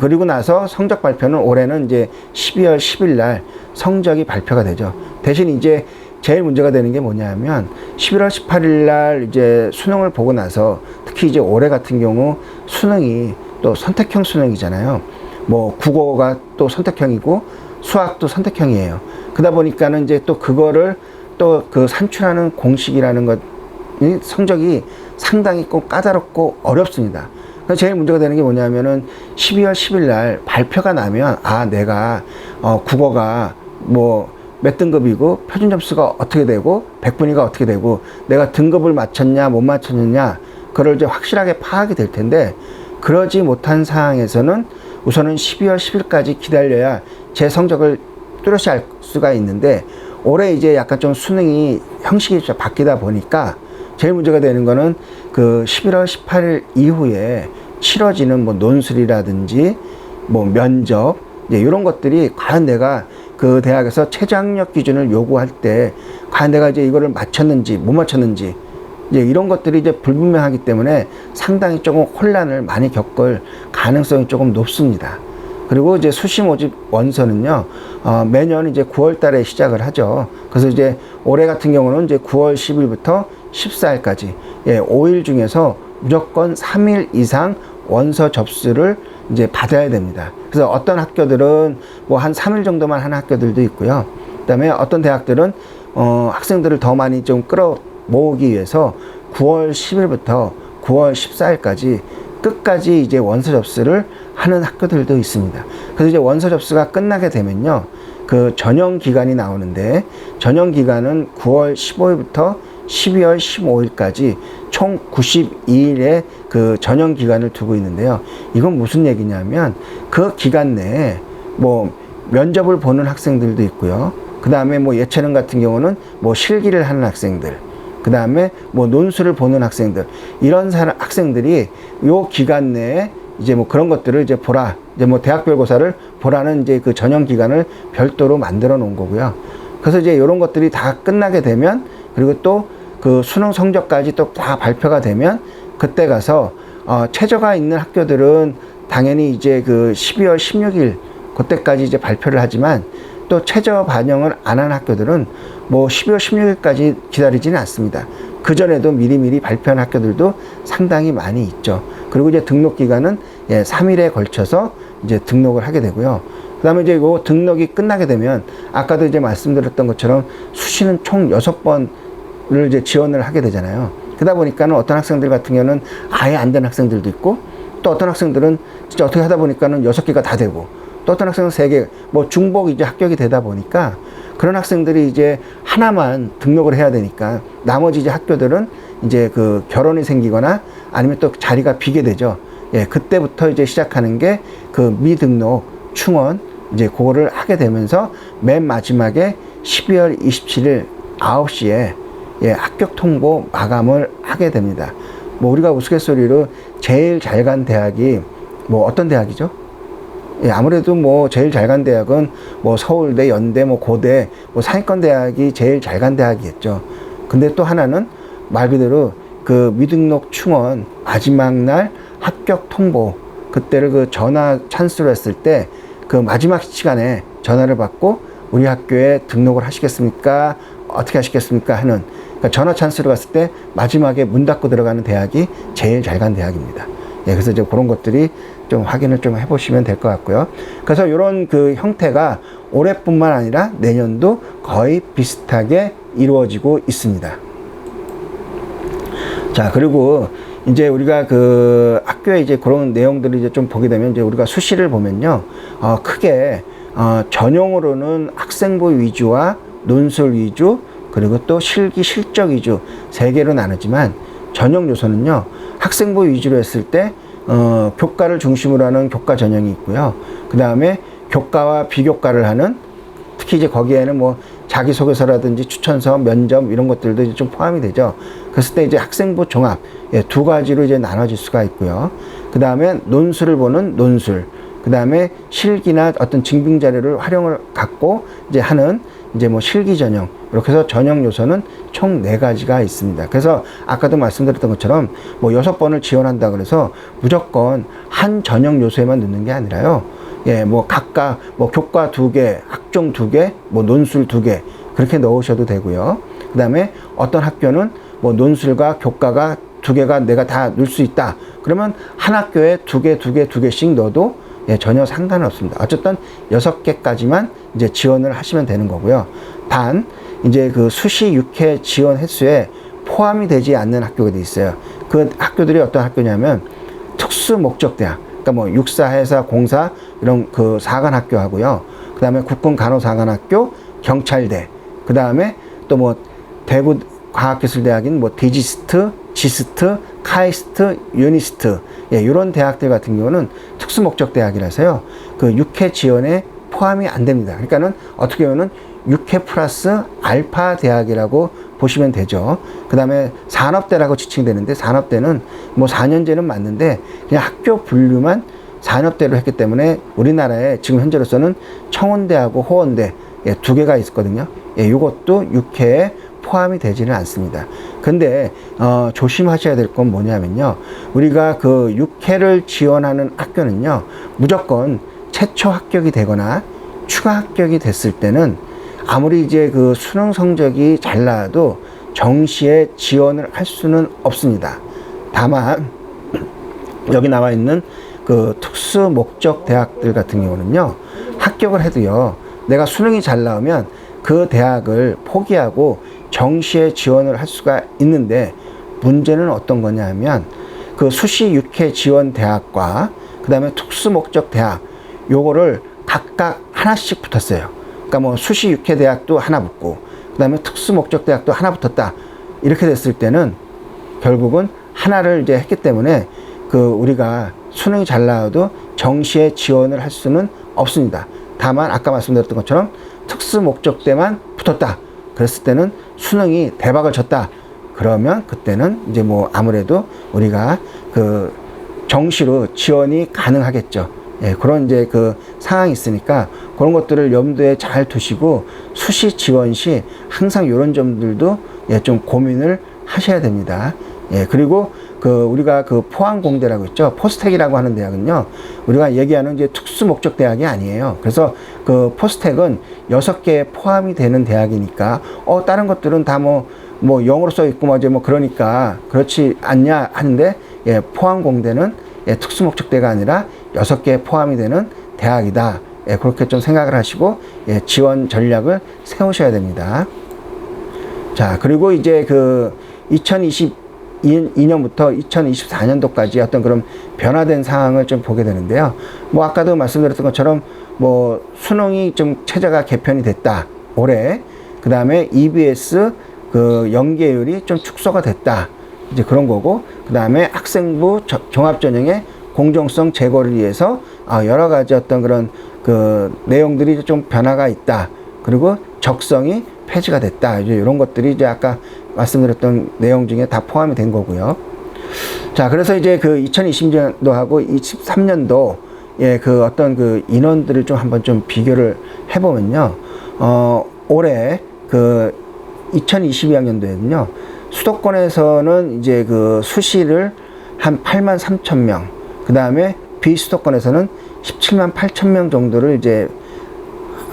그리고 나서 성적 발표는 올해는 이제 12월 10일 날 성적이 발표가 되죠. 대신 이제 제일 문제가 되는 게 뭐냐면 11월 18일 날 이제 수능을 보고 나서 특히 이제 올해 같은 경우 수능이 또 선택형 수능이잖아요. 뭐 국어가 또 선택형이고 수학도 선택형이에요. 그러다 보니까는 이제 또 그거를 또 그 산출하는 공식이라는 것 성적이 상당히 꼭 까다롭고 어렵습니다. 그래서 제일 문제가 되는 게 뭐냐면은 12월 10일 날 발표가 나면 내가 국어가 뭐 몇 등급이고 표준 점수가 어떻게 되고 백분위가 어떻게 되고 내가 등급을 맞췄냐 못 맞췄느냐 그걸 이제 확실하게 파악이 될 텐데 그러지 못한 상황에서는 우선은 12월 10일까지 기다려야 제 성적을 뚜렷이 알 수가 있는데 올해 이제 약간 좀 수능이 형식이 좀 바뀌다 보니까 제일 문제가 되는 거는 그 11월 18일 이후에 치러지는 뭐 논술이라든지 뭐 면접 이런 것들이 과연 내가 그 대학에서 최저학력 기준을 요구할 때 과연 내가 이제 이거를 맞췄는지 못 맞췄는지 이런 것들이 이제 불분명하기 때문에 상당히 조금 혼란을 많이 겪을 가능성이 조금 높습니다. 그리고 이제 수시 모집 원서는요, 매년 이제 9월 달에 시작을 하죠. 그래서 이제 올해 같은 경우는 이제 9월 10일부터 14일까지, 5일 중에서 무조건 3일 이상 원서 접수를 이제 받아야 됩니다. 그래서 어떤 학교들은 뭐 한 3일 정도만 하는 학교들도 있고요. 그 다음에 어떤 대학들은, 학생들을 더 많이 좀 끌어모으기 위해서 9월 10일부터 9월 14일까지 끝까지 이제 원서 접수를 하는 학교들도 있습니다. 그래서 이제 원서 접수가 끝나게 되면요, 그 전형 기간이 나오는데 전형 기간은 9월 15일부터 12월 15일까지 총 92일의 그 전형 기간을 두고 있는데요. 이건 무슨 얘기냐면 그 기간 내에 뭐 면접을 보는 학생들도 있고요. 그 다음에 뭐 예체능 같은 경우는 뭐 실기를 하는 학생들, 그 다음에 뭐 논술을 보는 학생들, 이런 학생들이 요 기간 내에 이제 뭐 그런 것들을 이제 보라, 이제 뭐 대학별고사를 보라는 이제 그 전형 기간을 별도로 만들어 놓은 거고요. 그래서 이제 이런 것들이 다 끝나게 되면, 그리고 또 그 수능 성적까지 또 다 발표가 되면 그때 가서 최저가 있는 학교들은 당연히 이제 그 12월 16일 그때까지 이제 발표를 하지만 또 최저 반영을 안 한 학교들은 뭐 12월 16일까지 기다리지는 않습니다. 그 전에도 미리미리 발표한 학교들도 상당히 많이 있죠. 그리고 이제 등록 기간은 3일에 걸쳐서 이제 등록을 하게 되고요. 그 다음에 이제 요 등록이 끝나게 되면 아까도 이제 말씀드렸던 것처럼 수시는 총 6번을 이제 지원을 하게 되잖아요. 그러다 보니까는 어떤 학생들 같은 경우는 아예 안 된 학생들도 있고, 또 어떤 학생들은 진짜 어떻게 하다 보니까는 6개가 다 되고, 또 어떤 학생은 3개, 뭐 중복 이제 합격이 되다 보니까 그런 학생들이 이제 하나만 등록을 해야 되니까 나머지 이제 학교들은 이제 그 결혼이 생기거나 아니면 또 자리가 비게 되죠. 그때부터 이제 시작하는 게 그 미등록 충원 이제 그거를 하게 되면서 맨 마지막에 12월 27일 9시에 합격 통보 마감을 하게 됩니다. 뭐 우리가 우스갯소리로 제일 잘 간 대학이 뭐 어떤 대학이죠? 아무래도 뭐 제일 잘 간 대학은 뭐 서울대, 연대, 뭐 고대, 뭐 상위권 대학이 제일 잘 간 대학이겠죠. 근데 또 하나는 말 그대로 그 미등록 충원 마지막 날 합격 통보, 그때를 그 전화 찬스로 했을 때 그 마지막 시간에 전화를 받고 우리 학교에 등록을 하시겠습니까? 어떻게 하시겠습니까? 하는, 그러니까 전화 찬스로 갔을 때 마지막에 문 닫고 들어가는 대학이 제일 잘 간 대학입니다. 그래서 이제 그런 것들이 좀 확인을 좀 해보시면 될 것 같고요. 그래서 이런 그 형태가 올해뿐만 아니라 내년도 거의 비슷하게 이루어지고 있습니다. 자, 그리고 이제 우리가 그 학교에 이제 그런 내용들을 이제 좀 보게 되면 이제 우리가 수시를 보면요, 크게 전형으로는 학생부 위주와 논술 위주, 그리고 또 실기 실적 위주 3개로 나누지만 전형 요소는요, 학생부 위주로 했을 때 교과를 중심으로 하는 교과 전형이 있고요. 그 다음에 교과와 비교과를 하는, 특히 이제 거기에는 뭐 자기소개서라든지 추천서, 면접 이런 것들도 이제 좀 포함이 되죠. 그랬을 때 이제 학생부 종합 2가지로 이제 나눠질 수가 있고요. 그 다음에 논술을 보는 논술, 그 다음에 실기나 어떤 증빙 자료를 활용을 갖고 이제 하는 이제 뭐 실기 전형, 이렇게 해서 전형 요소는 총 4가지가 있습니다. 그래서 아까도 말씀드렸던 것처럼 뭐 6번을 지원한다 그래서 무조건 한 전형 요소에만 넣는 게 아니라요, 뭐 각각 뭐 교과 2개, 학종 2개, 뭐 논술 2개, 그렇게 넣으셔도 되고요. 그 다음에 어떤 학교는 뭐 논술과 교과가 두 개가 내가 다 넣을 수 있다. 그러면 한 학교에 두 개씩 넣어도 전혀 상관은 없습니다. 어쨌든 6개까지만 이제 지원을 하시면 되는 거고요. 단, 이제 그 수시 6회 지원 횟수에 포함이 되지 않는 학교가 있어요. 그 학교들이 어떤 학교냐면 특수 목적 대학. 그러니까 뭐 육사, 해사, 공사 이런 그 사관학교 하고요. 그 다음에 국군 간호사관학교, 경찰대. 그 다음에 또 뭐 대구 과학기술대학인 뭐 디지스트, 지스트, 카이스트, 유니스트 이런 대학들 같은 경우는 특수목적 대학이라서요. 그 6회 지원에 포함이 안 됩니다. 그러니까는 어떻게 보면 6회 플러스 알파 대학이라고 보시면 되죠. 그 다음에 산업대라고 지칭되는데 산업대는 뭐 4년제는 맞는데 그냥 학교 분류만 산업대로 했기 때문에 우리나라에 지금 현재로서는 청운대하고 호원대 두 개가 있거든요. 이것도 6회에 포함이 되지는 않습니다. 근데 조심하셔야 될 건 뭐냐면요. 우리가 그 6회를 지원하는 학교는요. 무조건 최초 합격이 되거나 추가 합격이 됐을 때는 아무리 이제 그 수능 성적이 잘 나와도 정시에 지원을 할 수는 없습니다. 다만 여기 나와 있는 그 특수 목적 대학들 같은 경우는요. 합격을 해도요. 내가 수능이 잘 나오면 그 대학을 포기하고 정시에 지원을 할 수가 있는데 문제는 어떤 거냐 하면 그 수시 6회 지원 대학과 그 다음에 특수 목적 대학 요거를 각각 하나씩 붙었어요. 그러니까 뭐 수시 6회 대학도 하나 붙고 그 다음에 특수 목적 대학도 하나 붙었다. 이렇게 됐을 때는 결국은 하나를 이제 했기 때문에 그 우리가 수능이 잘 나와도 정시에 지원을 할 수는 없습니다. 다만 아까 말씀드렸던 것처럼 특수 목적대만 붙었다. 그랬을 때는 수능이 대박을 쳤다. 그러면 그때는 이제 뭐 아무래도 우리가 그 정시로 지원이 가능하겠죠. 그런 이제 그 상황이 있으니까 그런 것들을 염두에 잘 두시고 수시 지원 시 항상 이런 점들도 좀 고민을 하셔야 됩니다. 그리고 그 우리가 그 포항공대라고 있죠. 포스텍이라고 하는 대학은요. 우리가 얘기하는 이제 특수 목적 대학이 아니에요. 그래서 그 포스텍은 6개에 포함이 되는 대학이니까 다른 것들은 다 뭐 영어로 써 있고 뭐 그러니까 그렇지 않냐 하는데 포항공대는 특수 목적대가 아니라 6개에 포함이 되는 대학이다. 그렇게 좀 생각을 하시고 지원 전략을 세우셔야 됩니다. 자, 그리고 이제 그 2022년부터 2024년도까지 어떤 그런 변화된 상황을 좀 보게 되는데요. 뭐 아까도 말씀드렸던 것처럼 뭐 수능이 좀 체제가 개편이 됐다. 올해. 그 다음에 EBS 그 연계율이 좀 축소가 됐다. 이제 그런 거고. 그 다음에 학생부 종합전형의 공정성 제고를 위해서 여러 가지 어떤 그런 그 내용들이 좀 변화가 있다. 그리고 적성이 폐지가 됐다. 이제 이런 것들이 이제 아까 말씀드렸던 내용 중에 다 포함이 된 거고요. 자, 그래서 이제 그 2020년도하고 23년도 그 어떤 그 인원들을 좀 한번 좀 비교를 해보면요. 올해 그 2022학년도에는요. 수도권에서는 이제 그 수시를 한 8만 3천 명, 그 다음에 비수도권에서는 17만 8천 명 정도를 이제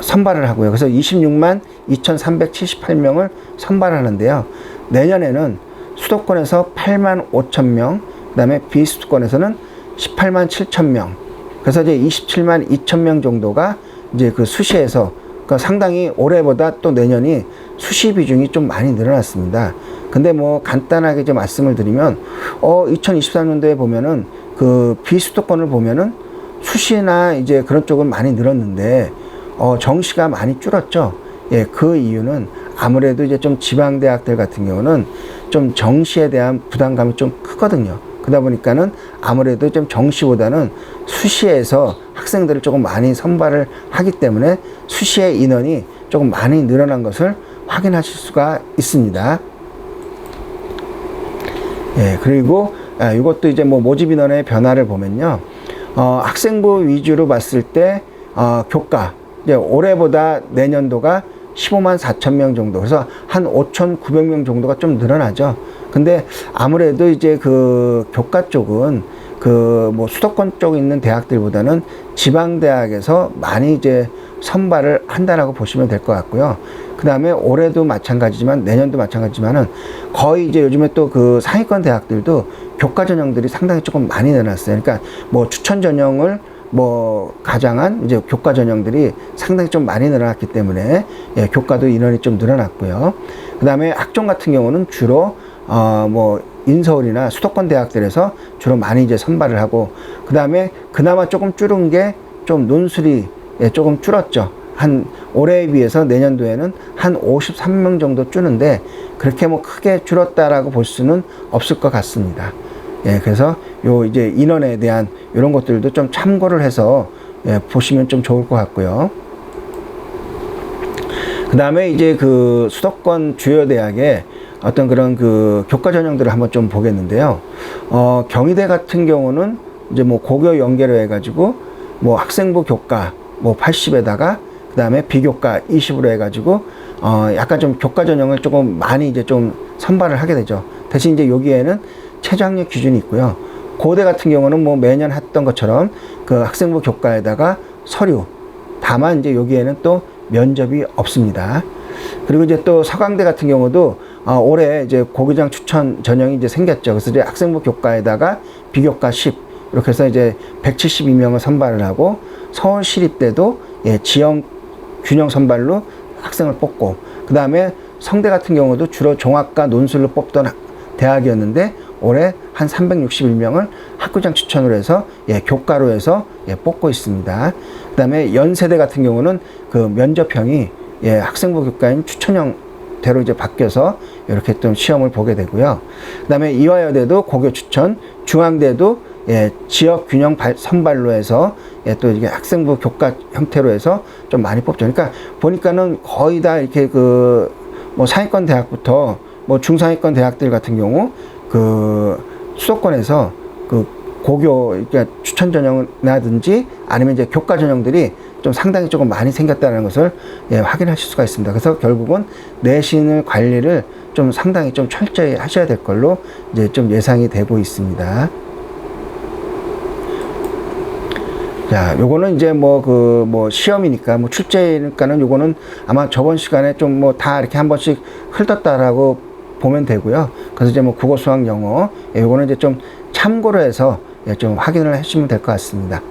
선발을 하고요. 그래서 26만 2,378명을 선발하는데요. 내년에는 수도권에서 8만 5천 명, 그 다음에 비수도권에서는 18만 7천 명. 그래서 이제 27만 2천 명 정도가 이제 그 수시에서 그러니까 상당히 올해보다 또 내년이 수시 비중이 좀 많이 늘어났습니다. 근데 뭐 간단하게 좀 말씀을 드리면 2023년도에 보면은 그 비수도권을 보면은 수시나 이제 그런 쪽은 많이 늘었는데 정시가 많이 줄었죠. 그 이유는 아무래도 이제 좀 지방대학들 같은 경우는 좀 정시에 대한 부담감이 좀 크거든요. 그러다 보니까는 아무래도 좀 정시보다는 수시에서 학생들을 조금 많이 선발을 하기 때문에 수시의 인원이 조금 많이 늘어난 것을 확인하실 수가 있습니다. 그리고 이것도 이제 뭐 모집 인원의 변화를 보면요. 학생부 위주로 봤을 때 교과 이제 올해보다 내년도가 15만 4천 명 정도. 그래서 한 5,900명 정도가 좀 늘어나죠. 근데 아무래도 이제 그 교과 쪽은 그 뭐 수도권 쪽에 있는 대학들보다는 지방 대학에서 많이 이제 선발을 한다라고 보시면 될 것 같고요. 그 다음에 올해도 마찬가지지만 내년도 마찬가지지만은 거의 이제 요즘에 또 그 상위권 대학들도 교과 전형들이 상당히 조금 많이 늘어났어요. 그러니까 뭐 추천 전형을 뭐 가장한 이제 교과 전형들이 상당히 좀 많이 늘어났기 때문에 예, 교과도 인원이 좀 늘어났고요. 그 다음에 학종 같은 경우는 주로 뭐 인서울이나 수도권 대학들에서 주로 많이 이제 선발을 하고, 그 다음에 그나마 조금 줄은 게 좀 논술이 예, 조금 줄었죠. 한 올해에 비해서 내년도에는 한 53명 정도 줄는데 그렇게 뭐 크게 줄었다라고 볼 수는 없을 것 같습니다. 예, 그래서 요 이제 인원에 대한 이런 것들도 좀 참고를 해서 예, 보시면 좀 좋을 것 같고요. 그 다음에 이제 그 수도권 주요 대학의 어떤 그런 그 교과 전형들을 한번 좀 보겠는데요. 경희대 같은 경우는 이제 뭐 고교 연계로 해가지고 뭐 학생부 교과 뭐 80에다가 그 다음에 비교과 20으로 해가지고 약간 좀 교과 전형을 조금 많이 이제 좀 선발을 하게 되죠. 대신 이제 여기에는 최저학력 기준이 있고요. 고대 같은 경우는 뭐 매년 했던 것처럼 그 학생부 교과에다가 서류, 다만 이제 여기에는 또 면접이 없습니다. 그리고 이제 또 서강대 같은 경우도 올해 이제 고교장 추천 전형이 이제 생겼죠. 그래서 이제 학생부 교과에다가 비교과 10 이렇게 해서 이제 172명을 선발을 하고, 서울시립대도 예, 지역 균형 선발로 학생을 뽑고, 그 다음에 성대 같은 경우도 주로 종합과 논술로 뽑던 대학이었는데 올해 한 361명을 학교장 추천으로 해서 예, 교과로 해서 예, 뽑고 있습니다. 그 다음에 연세대 같은 경우는 그 면접형이 예, 학생부 교과인 추천형대로 이제 바뀌어서 이렇게 좀 시험을 보게 되고요. 그 다음에 이화여대도 고교 추천, 중앙대도 예, 지역 균형 선발로 해서 예, 또 이게 학생부 교과 형태로 해서 좀 많이 뽑죠. 그러니까 보니까는 거의 다 이렇게 그 뭐 상위권 대학부터 뭐 중상위권 대학들 같은 경우 그 수도권에서 그 고교 그러니까 추천 전형이라든지 아니면 이제 교과 전형들이 좀 상당히 조금 많이 생겼다는 것을 예, 확인하실 수가 있습니다. 그래서 결국은 내신을 관리를 좀 상당히 좀 철저히 하셔야 될 걸로 이제 좀 예상이 되고 있습니다. 자, 요거는 이제 뭐 시험이니까 뭐 출제니까는 요거는 아마 저번 시간에 좀 뭐 다 이렇게 한 번씩 흘렀다라고 보면 되고요. 그래서 이제 뭐 국어, 수학, 영어 요거는 이제 좀 참고로 해서 예, 좀 확인을 하시면 될 것 같습니다.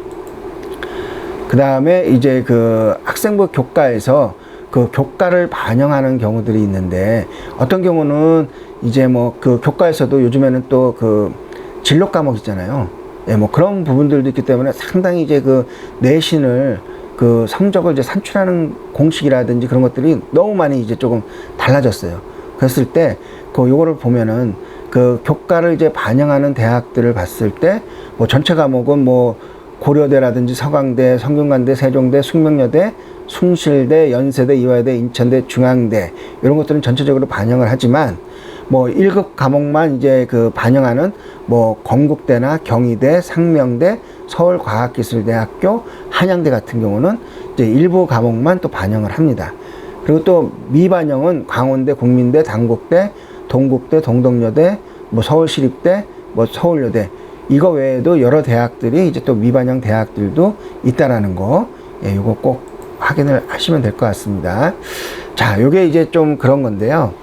그 다음에 이제 그 학생부 교과에서 그 교과를 반영하는 경우들이 있는데, 어떤 경우는 이제 뭐 그 교과에서도 요즘에는 또 그 진로 과목 있잖아요. 예, 뭐 그런 부분들도 있기 때문에 상당히 이제 그 내신을 그 성적을 이제 산출하는 공식이라든지 그런 것들이 너무 많이 이제 조금 달라졌어요. 그랬을 때 그 요거를 보면은 그 교과를 이제 반영하는 대학들을 봤을 때 뭐 전체 과목은 뭐 고려대라든지 서강대, 성균관대, 세종대, 숙명여대, 숭실대, 연세대, 이화여대, 인천대, 중앙대 이런 것들은 전체적으로 반영을 하지만 뭐 1급 과목만 이제 그 반영하는 뭐 건국대나 경희대, 상명대, 서울과학기술대학교, 한양대 같은 경우는 이제 일부 과목만 또 반영을 합니다. 그리고 또 미반영은 강원대, 국민대, 단국대, 동국대, 동덕여대, 뭐 서울시립대, 뭐 서울여대 이거 외에도 여러 대학들이 이제 또 미반영 대학들도 있다라는 거, 예, 요거 꼭 확인을 하시면 될 것 같습니다. 자, 요게 이제 좀 그런 건데요.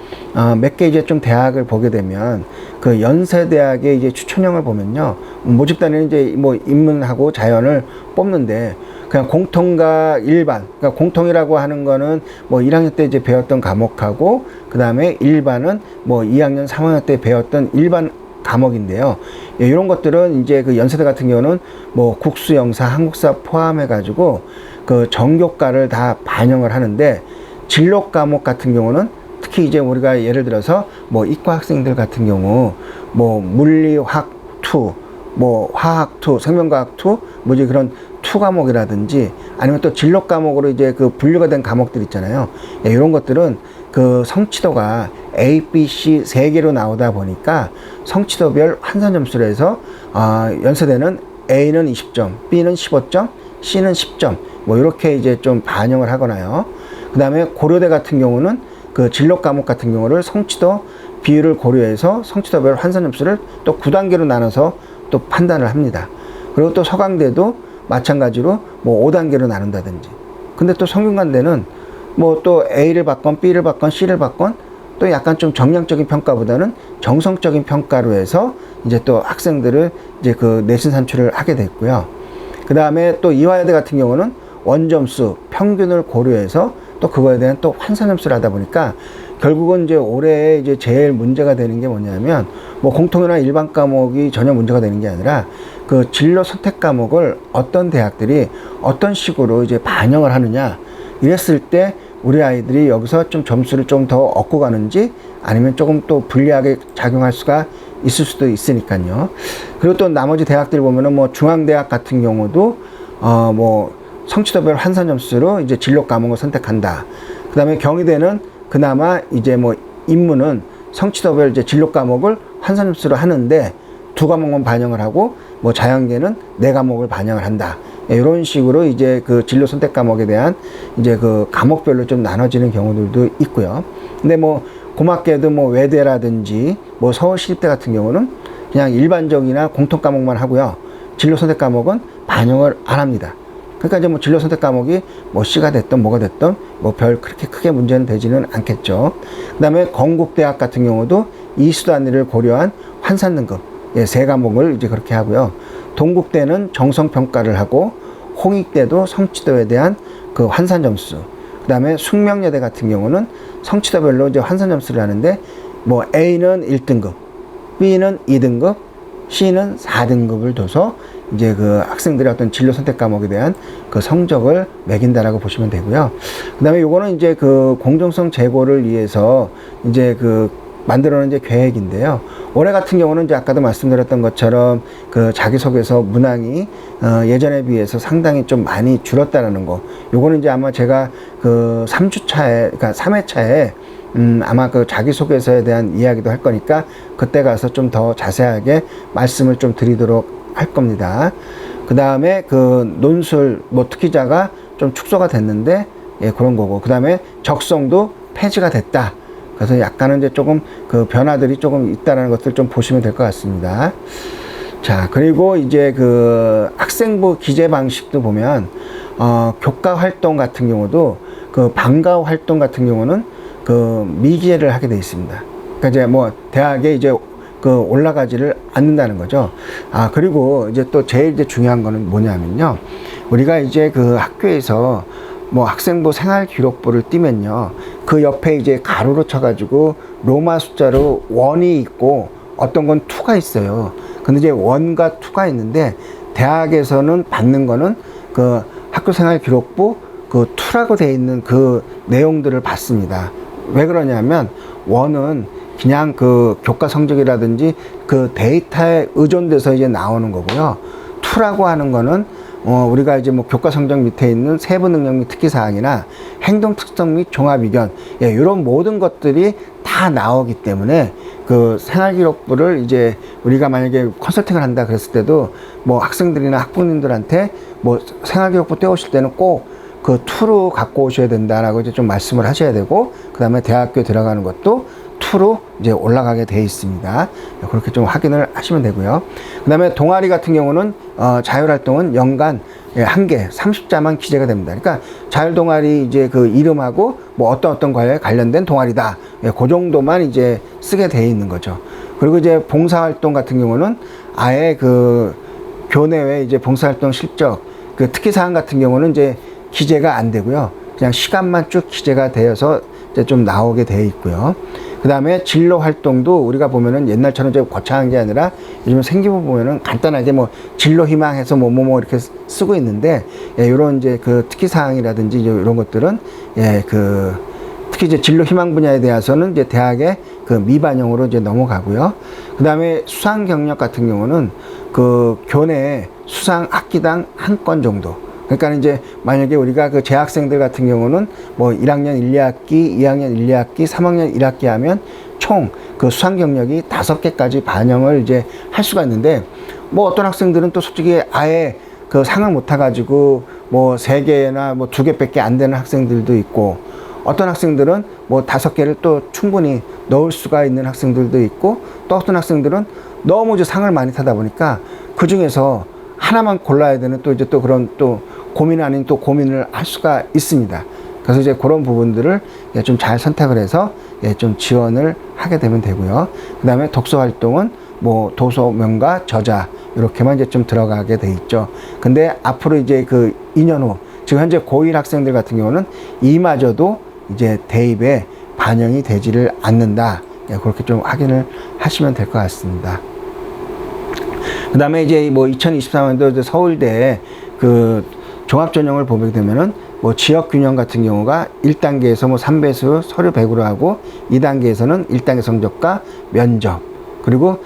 몇 개 이제 좀 대학을 보게 되면 그 연세대학의 이제 추천형을 보면요. 모집단에는 이제 뭐 인문하고 자연을 뽑는데 그냥 공통과 일반, 그러니까 공통이라고 하는 거는 뭐 1학년 때 이제 배웠던 과목하고 그 다음에 일반은 뭐 2학년, 3학년 때 배웠던 일반 과목인데요. 예, 이런 것들은 이제 그 연세대 같은 경우는 뭐 국수, 영사, 한국사 포함해 가지고 그 전교과를 다 반영을 하는데, 진로 과목 같은 경우는 특히 이제 우리가 예를 들어서 뭐 이과 학생들 같은 경우 뭐 물리학 2, 뭐 화학 2, 생명과학 2, 뭐 이제 그런 2 과목이라든지 아니면 또 진로 과목으로 이제 그 분류가 된 과목들 있잖아요. 예, 이런 것들은 그 성취도가 A, B, C 3개로 나오다 보니까 성취도별 환산 점수로 해서 연세대는 A는 20점, B는 15점, C는 10점 뭐 이렇게 이제 좀 반영을 하거나요. 그 다음에 고려대 같은 경우는 그 진로 과목 같은 경우를 성취도 비율을 고려해서 성취도별 환산 점수를 또 9단계로 나눠서 또 판단을 합니다. 그리고 또 서강대도 마찬가지로 뭐 5단계로 나눈다든지, 근데 또 성균관대는 뭐 또 A를 받건 B를 받건 C를 받건 또 약간 좀 정량적인 평가보다는 정성적인 평가로 해서 이제 또 학생들을 이제 그 내신 산출을 하게 됐고요. 그 다음에 또 이화여대 같은 경우는 원점수 평균을 고려해서 또 그거에 대한 또 환산 점수를 하다 보니까 결국은 이제 올해 이제 제일 문제가 되는 게 뭐냐면 뭐 공통이나 일반 과목이 전혀 문제가 되는 게 아니라 그 진로 선택 과목을 어떤 대학들이 어떤 식으로 이제 반영을 하느냐 이랬을 때 우리 아이들이 여기서 좀 점수를 좀 더 얻고 가는지 아니면 조금 또 불리하게 작용할 수가 있을 수도 있으니까요. 그리고 또 나머지 대학들 보면은 뭐 중앙대학 같은 경우도 뭐 성취도별 환산 점수로 이제 진로 과목을 선택한다. 그 다음에 경희대는 그나마 이제 뭐 인문은 성취도별 이제 진로 과목을 환산 점수로 하는데 2과목만 반영을 하고 뭐 자연계는 4과목을 반영을 한다. 이런 식으로 이제 그 진로 선택 과목에 대한 이제 그 과목별로 좀 나눠지는 경우들도 있고요. 근데 뭐 고맙게도 뭐 외대라든지 뭐 서울시립대 같은 경우는 그냥 일반적이나 공통 과목만 하고요. 진로 선택 과목은 반영을 안 합니다. 그러니까 이제 뭐 진로 선택 과목이 뭐 C가 됐든 뭐가 됐든 뭐 별 그렇게 크게 문제는 되지는 않겠죠. 그 다음에 건국대학 같은 경우도 이수 단위를 고려한 환산 등급 3과목을 이제 그렇게 하고요. 동국대는 정성평가를 하고 홍익대도 성취도에 대한 그 환산 점수, 그 다음에 숙명여대 같은 경우는 성취도별로 이제 환산 점수를 하는데 뭐 A는 1등급, B는 2등급, C는 4등급을 둬서 이제 그 학생들의 어떤 진로 선택 과목에 대한 그 성적을 매긴다라고 보시면 되고요. 그 다음에 요거는 이제 그 공정성 제고를 위해서 이제 그 만들어놓은 이제 계획인데요. 올해 같은 경우는 이제 아까도 말씀드렸던 것처럼 그 자기소개서 문항이 예전에 비해서 상당히 좀 많이 줄었다라는 거. 요거는 이제 아마 제가 그 3주차에, 그러니까 3회차에 아마 그 자기소개서에 대한 이야기도 할 거니까 그때 가서 좀 더 자세하게 말씀을 좀 드리도록 할 겁니다. 그 다음에 그 논술, 뭐 특기자가 좀 축소가 됐는데, 예, 그런 거고. 그 다음에 적성도 폐지가 됐다. 그래서 약간은 이제 조금 그 변화들이 조금 있다는 것들 좀 보시면 될 것 같습니다. 자, 그리고 이제 그 학생부 기재 방식도 보면, 교과 활동 같은 경우도 그 방과 활동 같은 경우는 그 미기재를 하게 되어 있습니다. 그러니까 이제 뭐 대학에 이제 그 올라가지를 않는다는 거죠. 그리고 이제 또 제일 이제 중요한 거는 뭐냐면요. 우리가 이제 그 학교에서 뭐 학생부 생활기록부를 띄면요. 그 옆에 이제 가로로 쳐가지고 로마 숫자로 1이 있고 어떤 건 2가 있어요. 근데 이제 1과 2가 있는데 대학에서는 받는 거는 그 학교생활기록부 그 2라고 되어 있는 그 내용들을 받습니다. 왜 그러냐면 1은 그냥 그 교과 성적이라든지 그 데이터에 의존돼서 이제 나오는 거고요. 2라고 하는 거는 우리가 이제 뭐 교과 성적 밑에 있는 세부 능력 및 특기 사항이나 행동 특성 및 종합 의견, 이런 모든 것들이 다 나오기 때문에 그 생활기록부를 이제 우리가 만약에 컨설팅을 한다 그랬을 때도 뭐 학생들이나 학부모님들한테 뭐 생활기록부 떼오실 때는 꼭 그 2로 갖고 오셔야 된다라고 이제 좀 말씀을 하셔야 되고, 그 다음에 대학교에 들어가는 것도 2로 이제 올라가게 되어 있습니다. 그렇게 좀 확인을 하시면 되고요. 그 다음에 동아리 같은 경우는 자율활동은 연간 1개 30자만 기재가 됩니다. 그러니까 자율동아리 이제 그 이름하고 뭐 어떤 과에 관련된 동아리다. 그 정도만 이제 쓰게 되어 있는 거죠. 그리고 이제 봉사활동 같은 경우는 아예 그 교내외 이제 봉사활동 실적, 그 특기사항 같은 경우는 이제 기재가 안 되고요. 그냥 시간만 쭉 기재가 되어서 이제 좀 나오게 되어 있고요. 그 다음에 진로 활동도 우리가 보면은 옛날처럼 이제 거창한 게 아니라 요즘 생기부 보면은 간단하게 뭐 진로 희망해서 뭐 이렇게 쓰고 있는데, 요런 이제 그 특기사항이라든지 이제 이런 것들은 특히 이제 진로 희망 분야에 대해서는 이제 대학의 그 미반영으로 이제 넘어가고요. 그 다음에 수상 경력 같은 경우는 그 교내 수상 학기당 1건 정도. 그러니까 이제 만약에 우리가 그 재학생들 같은 경우는 뭐 1학년 1, 2학기, 2학년 1, 2학기, 3학년 1학기 하면 총 그 수상 경력이 5개까지 반영을 이제 할 수가 있는데, 뭐 어떤 학생들은 또 솔직히 아예 그 상을 못 타가지고 뭐 3개나 뭐 2개밖에 안 되는 학생들도 있고, 어떤 학생들은 뭐 5개를 또 충분히 넣을 수가 있는 학생들도 있고, 또 어떤 학생들은 너무 이제 상을 많이 타다 보니까 그 중에서 하나만 골라야 되는 또 이제 또 그런 또 고민 아닌 또 고민을 할 수가 있습니다. 그래서 이제 그런 부분들을 좀 잘 선택을 해서 좀 지원을 하게 되면 되고요. 그 다음에 독서 활동은 뭐 도서명가, 저자 이렇게만 이제 좀 들어가게 돼 있죠. 근데 앞으로 이제 그 2년 후, 지금 현재 고1 학생들 같은 경우는 이마저도 이제 대입에 반영이 되지를 않는다. 그렇게 좀 확인을 하시면 될 것 같습니다. 그 다음에 이제 뭐 2023년도 서울대 그 종합전형을 보게 되면은 뭐 지역균형 같은 경우가 1단계에서 뭐 3배수 서류 100으로 하고 2단계에서는 1단계 성적과 면접, 그리고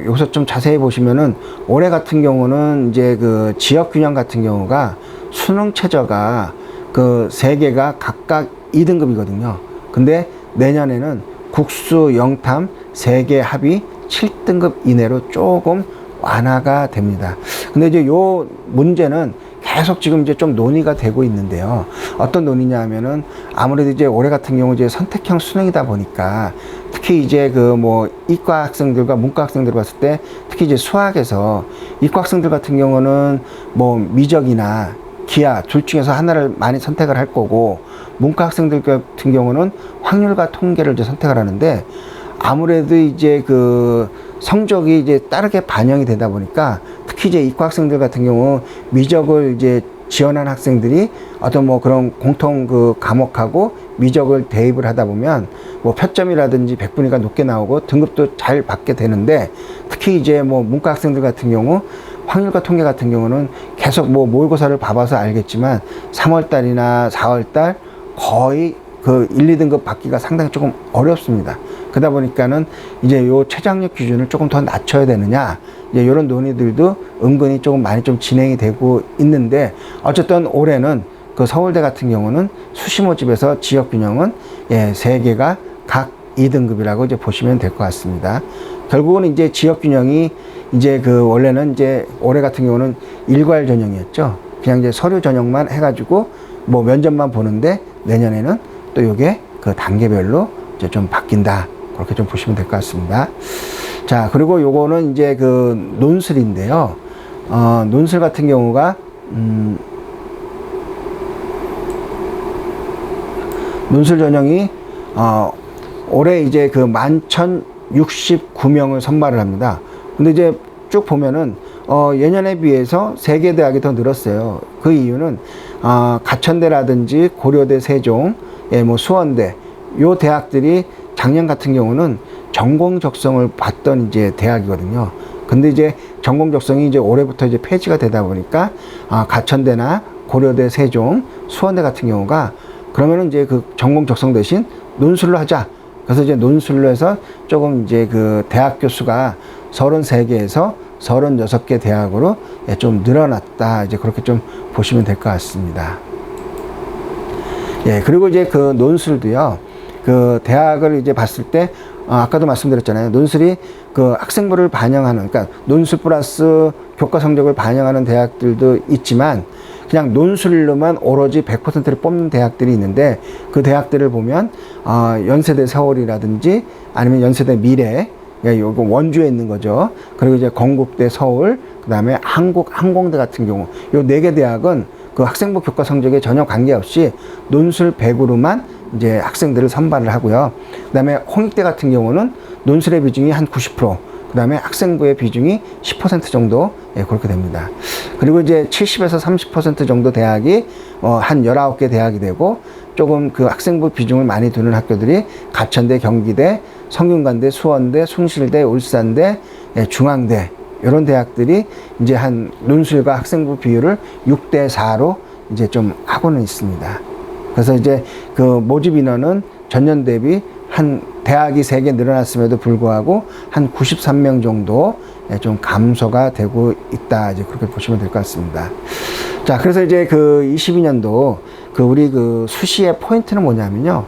여기서 좀 자세히 보시면은 올해 같은 경우는 이제 그 지역균형 같은 경우가 수능 최저가 그 3개가 각각 2등급이거든요. 근데 내년에는 국수, 영탐 3개 합이 7등급 이내로 조금 완화가 됩니다. 근데 이제 요 문제는 계속 지금 이제 좀 논의가 되고 있는데요. 어떤 논의냐 하면은 아무래도 이제 올해 같은 경우 이제 선택형 수능이다 보니까 특히 이제 그 뭐 이과 학생들과 문과 학생들 봤을 때 특히 이제 수학에서 이과 학생들 같은 경우는 뭐 미적이나 기하 둘 중에서 하나를 많이 선택을 할 거고, 문과 학생들 같은 경우는 확률과 통계를 이제 선택을 하는데, 아무래도 이제 그 성적이 이제 다르게 반영이 되다 보니까 특히 이제 이과 학생들 같은 경우 미적을 이제 지원한 학생들이 어떤 뭐 그런 공통 그 과목하고 미적을 대입을 하다 보면 뭐 표점이라든지 백분위가 높게 나오고 등급도 잘 받게 되는데, 특히 이제 뭐 문과 학생들 같은 경우 확률과 통계 같은 경우는 계속 뭐 모의고사를 봐봐서 알겠지만 3월달이나 4월달 거의 그 1, 2등급 받기가 상당히 조금 어렵습니다. 그러다 보니까는 이제 요 최저학력 기준을 조금 더 낮춰야 되느냐, 이제 이런 논의들도 은근히 조금 많이 좀 진행이 되고 있는데, 어쨌든 올해는 그 서울대 같은 경우는 수시 모집에서 지역균형은 3개가 각 2등급이라고 이제 보시면 될 것 같습니다. 결국은 이제 지역균형이 이제 그 원래는 이제 올해 같은 경우는 일괄 전형이었죠. 그냥 이제 서류 전형만 해가지고 뭐 면접만 보는데, 내년에는 또 요게 그 단계별로 이제 좀 바뀐다. 그렇게 좀 보시면 될 것 같습니다. 자, 그리고 요거는 이제 그 논술인데요. 논술 같은 경우가, 논술 전형이, 올해 이제 그 11,069명을 선발을 합니다. 근데 이제 쭉 보면은, 예년에 비해서 3개 대학이 더 늘었어요. 그 이유는, 가천대라든지 고려대, 세종, 뭐 수원대, 요 대학들이 작년 같은 경우는 전공 적성을 받던 이제 대학이거든요. 근데 이제 전공 적성이 이제 올해부터 이제 폐지가 되다 보니까, 가천대나 고려대, 세종, 수원대 같은 경우가 그러면은 이제 그 전공 적성 대신 논술로 하자. 그래서 이제 논술로 해서 조금 이제 그 대학교 수가 33개에서 36개 대학으로 좀 늘어났다. 이제 그렇게 좀 보시면 될 것 같습니다. 그리고 이제 그 논술도요, 그 대학을 이제 봤을 때, 아까도 말씀드렸잖아요. 논술이 그 학생부를 반영하는, 그러니까 논술 플러스 교과 성적을 반영하는 대학들도 있지만, 그냥 논술로만 오로지 100%를 뽑는 대학들이 있는데, 그 대학들을 보면, 연세대 서울이라든지 아니면 연세대 미래, 요거 원주에 있는 거죠. 그리고 이제 건국대 서울, 그 다음에 항공대 같은 경우, 요 4개 대학은 그 학생부 교과 성적에 전혀 관계없이 논술 100으로만 이제 학생들을 선발을 하고요. 그 다음에 홍익대 같은 경우는 논술의 비중이 한 90%, 그 다음에 학생부의 비중이 10% 정도, 그렇게 됩니다. 그리고 이제 70에서 30% 정도 대학이 한 19개 대학이 되고, 조금 그 학생부 비중을 많이 두는 학교들이 가천대, 경기대, 성균관대, 수원대, 숭실대, 울산대, 중앙대, 이런 대학들이 이제 한 논술과 학생부 비율을 6대4로 이제 좀 하고는 있습니다. 그래서 이제 그 모집 인원은 전년 대비 한 대학이 3개 늘어났음에도 불구하고 한 93명 정도 좀 감소가 되고 있다. 이제 그렇게 보시면 될 것 같습니다. 자, 그래서 이제 그 22년도 그 우리 그 수시의 포인트는 뭐냐면요.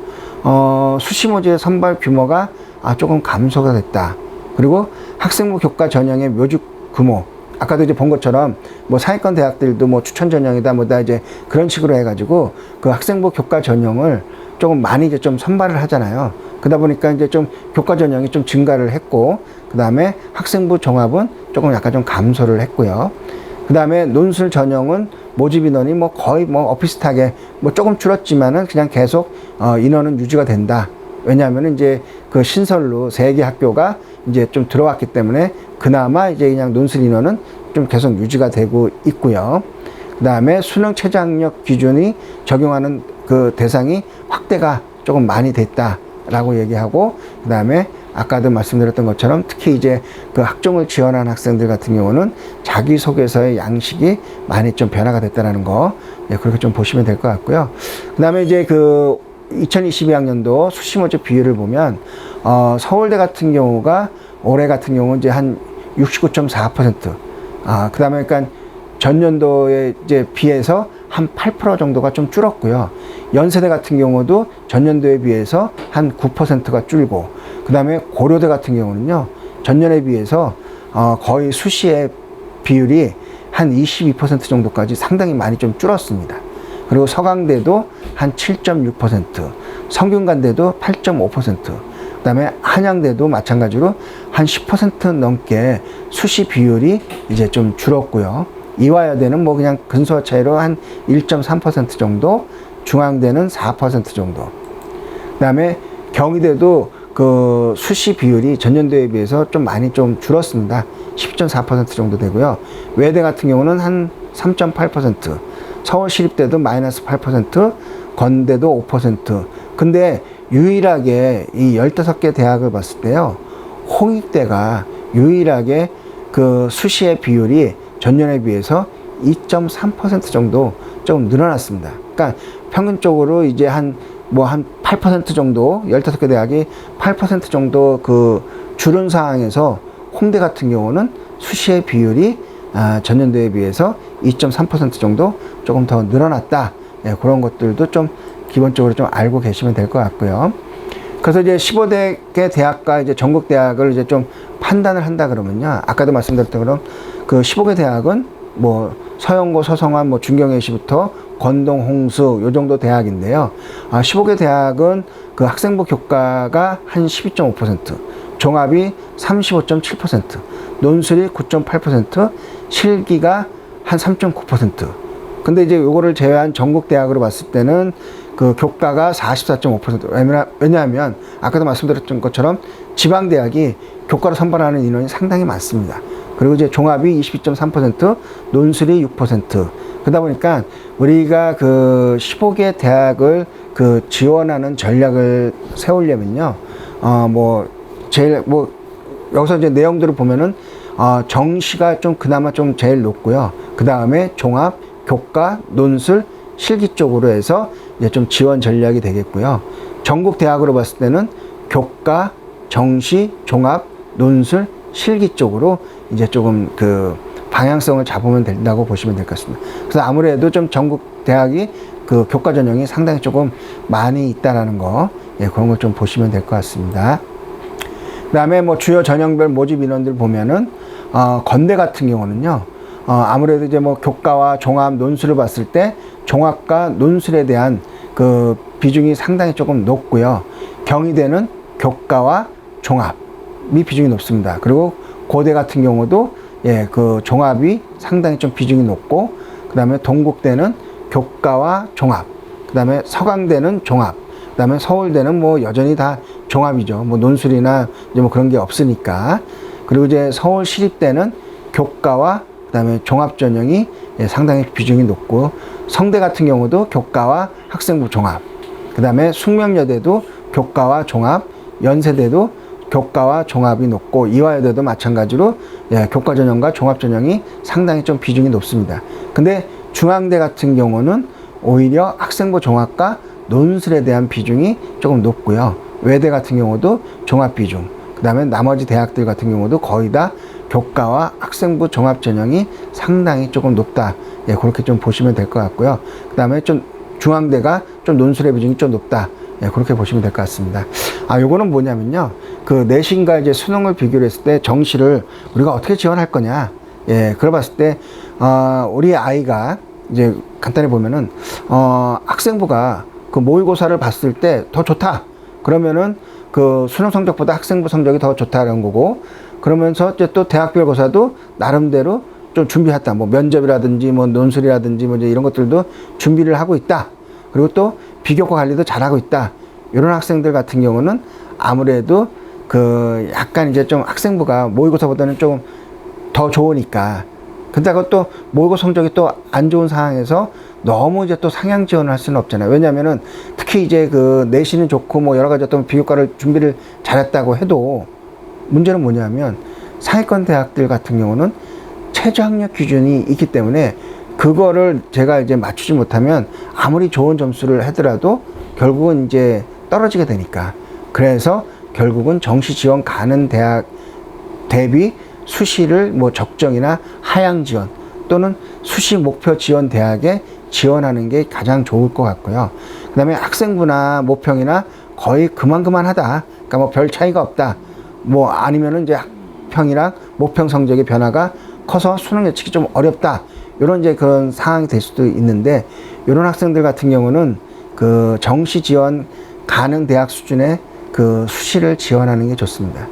수시 모집의 선발 규모가 조금 감소가 됐다. 그리고 학생부 교과 전형의 묘직 규모, 아까도 이제 본 것처럼 뭐 상위권 대학들도 뭐 추천 전형이다 뭐다 이제 그런 식으로 해가지고 그 학생부 교과 전형을 조금 많이 이제 좀 선발을 하잖아요. 그러다 보니까 이제 좀 교과 전형이 좀 증가를 했고, 그 다음에 학생부 종합은 조금 약간 좀 감소를 했고요. 그 다음에 논술 전형은 모집 인원이 뭐 거의 뭐 비슷하게 뭐 조금 줄었지만은 그냥 계속 인원은 유지가 된다. 왜냐하면 이제 그 신설로 3개 학교가 이제 좀 들어왔기 때문에 그나마 이제 그냥 논술 인원은 좀 계속 유지가 되고 있고요. 그 다음에 수능 최저학력 기준이 적용하는 그 대상이 확대가 조금 많이 됐다라고 얘기하고, 그 다음에 아까도 말씀드렸던 것처럼 특히 이제 그 학종을 지원한 학생들 같은 경우는 자기소개서의 양식이 많이 좀 변화가 됐다는 거, 예, 그렇게 좀 보시면 될 것 같고요. 그 다음에 이제 그 2022학년도 수시 모집 비율을 보면 서울대 같은 경우가 올해 같은 경우는 이제 한 69.4%, 그 다음에 그러니까 전년도에 이제 비해서 한 8% 정도가 좀 줄었고요. 연세대 같은 경우도 전년도에 비해서 한 9%가 줄고, 그 다음에 고려대 같은 경우는요, 전년에 비해서 거의 수시의 비율이 한 22% 정도까지 상당히 많이 좀 줄었습니다. 그리고 서강대도 한 7.6%, 성균관대도 8.5%, 그 다음에 한양대도 마찬가지로 한 10% 넘게 수시 비율이 이제 좀 줄었고요. 이화여대는 뭐 그냥 근소화 차이로 한 1.3% 정도, 중앙대는 4% 정도. 그 다음에 경희대도 그 수시 비율이 전년도에 비해서 좀 많이 좀 줄었습니다. 10.4% 정도 되고요. 외대 같은 경우는 한 3.8%, 서울시립대도 마이너스 8%, 건대도 5%. 근데 유일하게 이 15개 대학을 봤을 때요, 홍익대가 유일하게 그 수시의 비율이 전년에 비해서 2.3% 정도 좀 늘어났습니다. 그러니까 평균적으로 이제 한 8% 정도, 15개 대학이 8% 정도 그 줄은 상황에서 홍대 같은 경우는 수시의 비율이 전년도에 비해서 2.3% 정도 조금 더 늘어났다. 예, 그런 것들도 좀 기본적으로 좀 알고 계시면 될 것 같고요. 그래서 이제 15개 대학과 이제 전국 대학을 이제 좀 판단을 한다 그러면요, 아까도 말씀드렸던 것처럼 그 15개 대학은 뭐 서영고, 서성환, 뭐 중경예시부터 건동, 홍수 요 정도 대학인데요. 15개 대학은 그 학생부 교과가 한 12.5%, 종합이 35.7%, 논술이 9.8%, 실기가 한 3.9%. 근데 이제 요거를 제외한 전국 대학으로 봤을 때는 그 교과가 44.5%. 왜냐하면 아까도 말씀드렸던 것처럼 지방 대학이 교과로 선발하는 인원이 상당히 많습니다. 그리고 이제 종합이 22.3%, 논술이 6%. 그러다 보니까 우리가 그 15개 대학을 그 지원하는 전략을 세우려면요, 여기서 이제 내용들을 보면은, 정시가 좀 그나마 좀 제일 높고요. 그 다음에 종합, 교과, 논술, 실기 쪽으로 해서 이제 좀 지원 전략이 되겠고요. 전국 대학으로 봤을 때는 교과, 정시, 종합, 논술, 실기 쪽으로 이제 조금 그 방향성을 잡으면 된다고 보시면 될 것 같습니다. 그래서 아무래도 좀 전국 대학이 그 교과 전형이 상당히 조금 많이 있다라는 거, 예, 그런 걸 좀 보시면 될 것 같습니다. 그 다음에 뭐 주요 전형별 모집 인원들 보면은, 건대 같은 경우는요, 아무래도 이제 뭐 교과와 종합, 논술을 봤을 때 종합과 논술에 대한 그 비중이 상당히 조금 높고요. 경희대는 교과와 종합이 비중이 높습니다. 그리고 고대 같은 경우도 예, 그 종합이 상당히 좀 비중이 높고, 그 다음에 동국대는 교과와 종합, 그 다음에 서강대는 종합, 그 다음에 서울대는 뭐 여전히 다 종합이죠. 뭐 논술이나 이제 뭐 그런 게 없으니까. 그리고 이제 서울시립대는 교과와 그 다음에 종합 전형이 예, 상당히 비중이 높고, 성대 같은 경우도 교과와 학생부 종합, 그 다음에 숙명여대도 교과와 종합, 연세대도 교과와 종합이 높고, 이화여대도 마찬가지로 예, 교과 전형과 종합 전형이 상당히 좀 비중이 높습니다. 근데 중앙대 같은 경우는 오히려 학생부 종합과 논술에 대한 비중이 조금 높고요. 외대 같은 경우도 종합 비중, 그 다음에 나머지 대학들 같은 경우도 거의 다 교과와 학생부 종합 전형이 상당히 조금 높다. 예, 그렇게 좀 보시면 될 것 같고요. 그 다음에 좀 중앙대가 좀 논술의 비중이 좀 높다. 예, 그렇게 보시면 될 것 같습니다. 요거는 뭐냐면요, 그 내신과 이제 수능을 비교를 했을 때 정시를 우리가 어떻게 지원할 거냐. 예, 그래 봤을 때, 우리 아이가 이제 간단히 보면은, 학생부가 그 모의고사를 봤을 때 더 좋다. 그러면은 그 수능 성적보다 학생부 성적이 더 좋다는 거고, 그러면서 이제 또 대학별 고사도 나름대로 좀 준비했다. 뭐 면접이라든지 뭐 논술이라든지 뭐 이제 이런 것들도 준비를 하고 있다. 그리고 또 비교과 관리도 잘하고 있다. 이런 학생들 같은 경우는 아무래도 그 약간 이제 좀 학생부가 모의고사보다는 좀 더 좋으니까. 근데 그것도 모의고사 성적이 또 안 좋은 상황에서 너무 이제 또 상향 지원을 할 수는 없잖아요. 왜냐면은 특히 이제 그 내신은 좋고 뭐 여러 가지 어떤 비교과를 준비를 잘했다고 해도 문제는 뭐냐면 상위권 대학들 같은 경우는 최저 학력 기준이 있기 때문에 그거를 제가 이제 맞추지 못하면 아무리 좋은 점수를 하더라도 결국은 이제 떨어지게 되니까. 그래서 결국은 정시 지원 가는 대학 대비 수시를 뭐 적정이나 하향 지원 또는 수시 목표 지원 대학에 지원하는 게 가장 좋을 것 같고요. 그 다음에 학생부나 모평이나 거의 그만하다. 그러니까 뭐 별 차이가 없다. 뭐 아니면은 이제 학평이랑 모평 성적의 변화가 커서 수능 예측이 좀 어렵다. 이런 이제 그런 상황이 될 수도 있는데, 이런 학생들 같은 경우는 그 정시 지원 가능 대학 수준의 그 수시를 지원하는 게 좋습니다.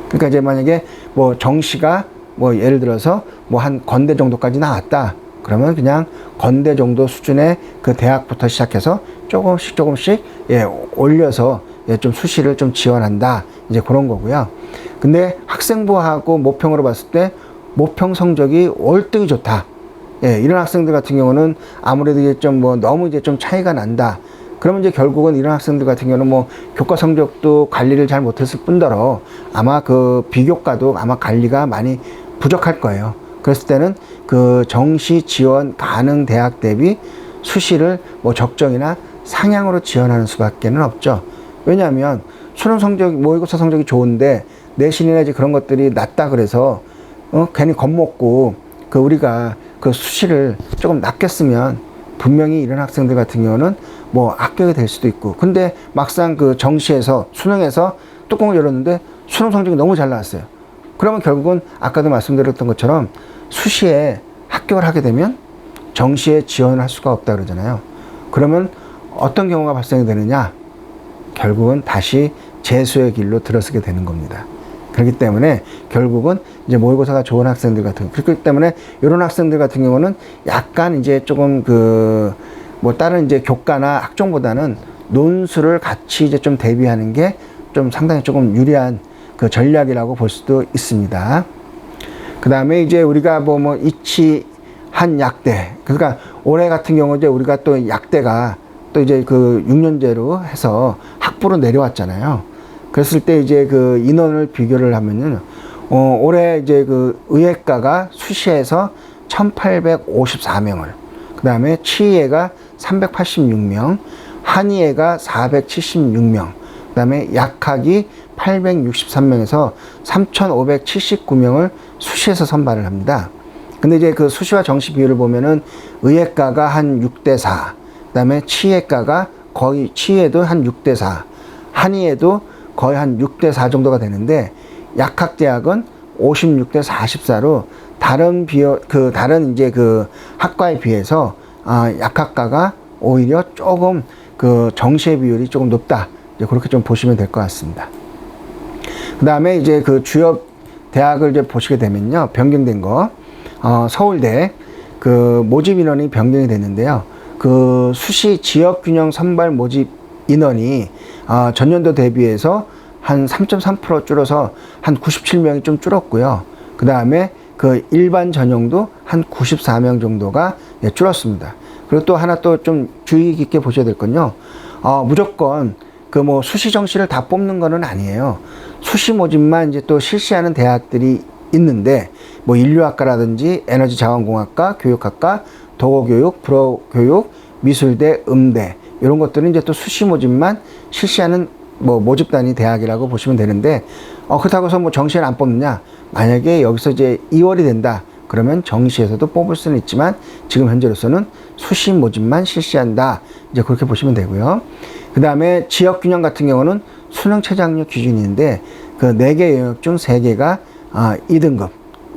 그러니까 이제 만약에 뭐 정시가 뭐 예를 들어서 뭐 한 건대 정도까지 나왔다. 그러면 그냥 건대 정도 수준의 그 대학부터 시작해서 조금씩 예, 올려서 예, 좀 수시를 좀 지원한다. 이제 그런 거고요. 근데 학생부하고 모평으로 봤을 때 모평 성적이 월등히 좋다. 예, 이런 학생들 같은 경우는 아무래도 이제 좀 뭐 너무 이제 좀 차이가 난다. 그러면 이제 결국은 이런 학생들 같은 경우는 뭐 교과 성적도 관리를 잘 못했을 뿐더러 아마 그 비교과도 아마 관리가 많이 부족할 거예요. 그랬을 때는 그 정시 지원 가능 대학 대비 수시를 뭐 적정이나 상향으로 지원하는 수밖에는 없죠. 왜냐하면 수능 성적, 모의고사 성적이 좋은데 내신이나 이제 그런 것들이 낮다 그래서 괜히 겁먹고 그 우리가 그 수시를 조금 낮게 쓰면 분명히 이런 학생들 같은 경우는 뭐 합격이 될 수도 있고, 근데 막상 그 정시에서 수능에서 뚜껑을 열었는데 수능 성적이 너무 잘 나왔어요. 그러면 결국은 아까도 말씀드렸던 것처럼 수시에 합격을 하게 되면 정시에 지원을 할 수가 없다 그러잖아요. 그러면 어떤 경우가 발생이 되느냐? 결국은 다시 재수의 길로 들어서게 되는 겁니다. 그렇기 때문에 결국은 이제 모의고사가 좋은 학생들 같은, 그렇기 때문에 이런 학생들 같은 경우는 약간 이제 조금 그 뭐 다른 이제 교과나 학종보다는 논술을 같이 이제 좀 대비하는 게 좀 상당히 조금 유리한 그 전략이라고 볼 수도 있습니다. 그 다음에 이제 우리가 뭐 이치한 약대, 그러니까 올해 같은 경우 이제 우리가 또 약대가 또 이제 그 6년제로 해서 학부로 내려왔잖아요. 그랬을 때 이제 그 인원을 비교를 하면은 올해 이제 그 의예과가 수시에서 1854명을, 그 다음에 치의회가 386명, 한의회가 476명, 그 다음에 약학이 863명에서 3579명을 수시에서 선발을 합니다. 근데 이제 그 수시와 정시 비율을 보면은 의예과가 한 6대4, 그 다음에 치의회과가 거의, 치의회도 한 6대4, 한의회도 거의 한 6대4 정도가 되는데, 약학대학은 56대 44로 다른 다른 이제 그 학과에 비해서 약학과가 오히려 조금 그 정시의 비율이 조금 높다. 이제 그렇게 좀 보시면 될 것 같습니다. 그 다음에 이제 그 주요 대학을 이제 보시게 되면요, 변경된 거, 서울대 그 모집 인원이 변경이 됐는데요. 그 수시 지역균형 선발 모집 인원이 전년도 대비해서 한 3.3% 줄어서 한 97명이 좀 줄었고요. 그 다음에 그 일반 전형도 한 94명 정도가 줄었습니다. 그리고 또 하나 또 좀 주의 깊게 보셔야 될 건요. 무조건 그 뭐 수시 정시를 다 뽑는 거는 아니에요. 수시 모집만 이제 또 실시하는 대학들이 있는데, 뭐 인류학과라든지 에너지자원공학과, 교육학과, 도고교육, 불어교육, 미술대, 음대, 이런 것들은 이제 또 수시 모집만 실시하는 뭐 모집단위 대학이라고 보시면 되는데, 그렇다고 해서 뭐 정시를 안 뽑느냐? 만약에 여기서 이제 2월이 된다. 그러면 정시에서도 뽑을 수는 있지만 지금 현재로서는 수시 모집만 실시한다. 이제 그렇게 보시면 되고요. 그 다음에 지역균형 같은 경우는 수능 최저학력 기준인데 그 4개 영역 중 3개가 2등급.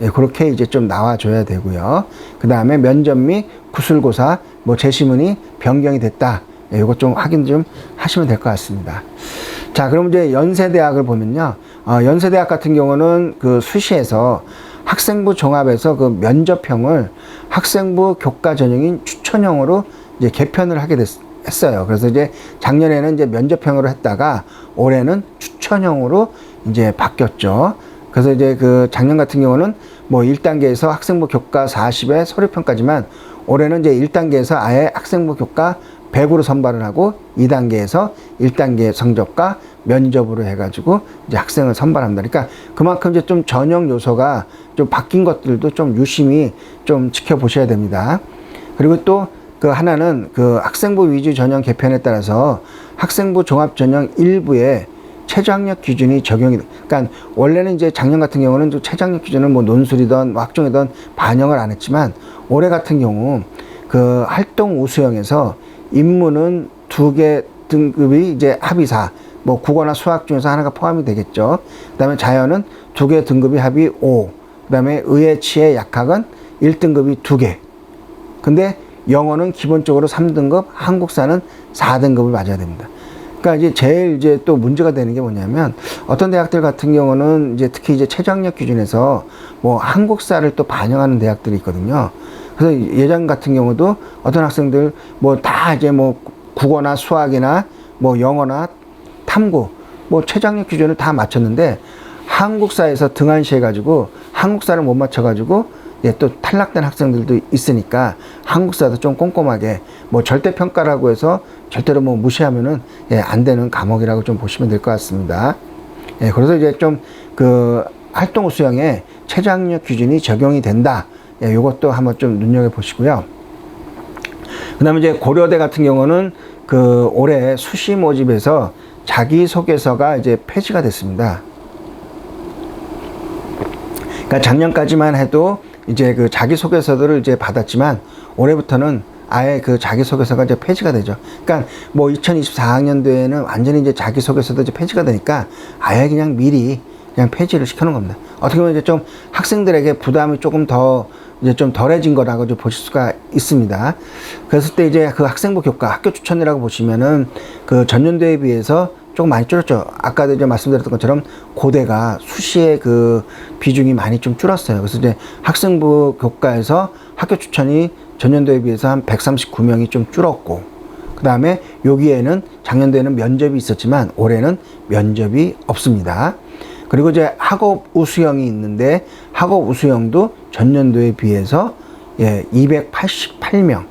예, 그렇게 이제 좀 나와줘야 되고요. 그 다음에 면접 및 구술고사 뭐 제시문이 변경이 됐다. 예, 이것 좀 확인 좀 하시면 될 것 같습니다. 자, 그럼 이제 연세대학을 보면요. 연세대학 같은 경우는 그 수시에서 학생부 종합에서 그 면접형을 학생부 교과 전형인 추천형으로 이제 개편을 하게 했어요. 그래서 이제 작년에는 이제 면접형으로 했다가 올해는 추천형으로 이제 바뀌었죠. 그래서 이제 그 작년 같은 경우는 뭐 1단계에서 학생부 교과 40에 서류평까지만 올해는 이제 1단계에서 아예 학생부 교과 100으로 선발을 하고 2단계에서 1단계 성적과 면접으로 해가지고 이제 학생을 선발합니다. 그러니까 그만큼 이제 좀 전형 요소가 좀 바뀐 것들도 좀 유심히 좀 지켜보셔야 됩니다. 그리고 또 그 하나는 그 학생부 위주 전형 개편에 따라서 학생부 종합 전형 일부에 최저학력 기준이 적용이, 그러니까 원래는 이제 작년 같은 경우는 또 최저학력 기준을 뭐 논술이든 학종이든 반영을 안 했지만 올해 같은 경우 그 활동 우수형에서 인문은 2개 등급이 이제 합의4, 뭐 국어나 수학 중에서 하나가 포함이 되겠죠. 그 다음에 자연은 2개 등급이 합의 5, 그 다음에 의예, 치예, 약학은 1등급이 2개. 근데 영어는 기본적으로 3등급, 한국사는 4등급을 맞아야 됩니다. 그러니까 이제 제일 이제 또 문제가 되는 게 뭐냐면 어떤 대학들 같은 경우는 이제 특히 이제 최저학력 기준에서 뭐 한국사를 또 반영하는 대학들이 있거든요. 그래서 예전 같은 경우도 어떤 학생들 뭐 다 이제 뭐 국어나 수학이나 뭐 영어나 탐구 뭐 최저학력 기준을 다 맞췄는데 한국사에서 등한시해 가지고 한국사를 못 맞춰 가지고 예, 또 탈락된 학생들도 있으니까 한국사도 좀 꼼꼼하게 뭐 절대평가라고 해서 절대로 뭐 무시하면은 예, 안 되는 과목이라고 좀 보시면 될 것 같습니다. 예, 그래서 이제 좀 그 활동 수형에 최저학력 기준이 적용이 된다. 예, 요것도 한번 좀 눈여겨보시고요. 그 다음에 이제 고려대 같은 경우는 그 올해 수시 모집에서 자기소개서가 이제 폐지가 됐습니다. 그러니까 작년까지만 해도 이제 그 자기소개서들을 이제 받았지만 올해부터는 아예 그 자기소개서가 이제 폐지가 되죠. 그러니까 뭐 2024학년도에는 완전히 이제 자기소개서도 이제 폐지가 되니까 아예 그냥 미리 그냥 폐지를 시켜놓은 겁니다. 어떻게 보면 이제 좀 학생들에게 부담이 조금 더 이제 좀 덜해진 거라고 좀 보실 수가 있습니다. 그랬을 때 이제 그 학생부 교과 학교 추천이라고 보시면은 그 전년도에 비해서 조금 많이 줄었죠. 아까도 이제 말씀드렸던 것처럼 고대가 수시의 그 비중이 많이 좀 줄었어요. 그래서 이제 학생부 교과에서 학교 추천이 전년도에 비해서 한 139명이 좀 줄었고, 그 다음에 여기에는 작년도에는 면접이 있었지만 올해는 면접이 없습니다. 그리고 이제 학업 우수형이 있는데 학업 우수형도 전년도에 비해서 예, 288명,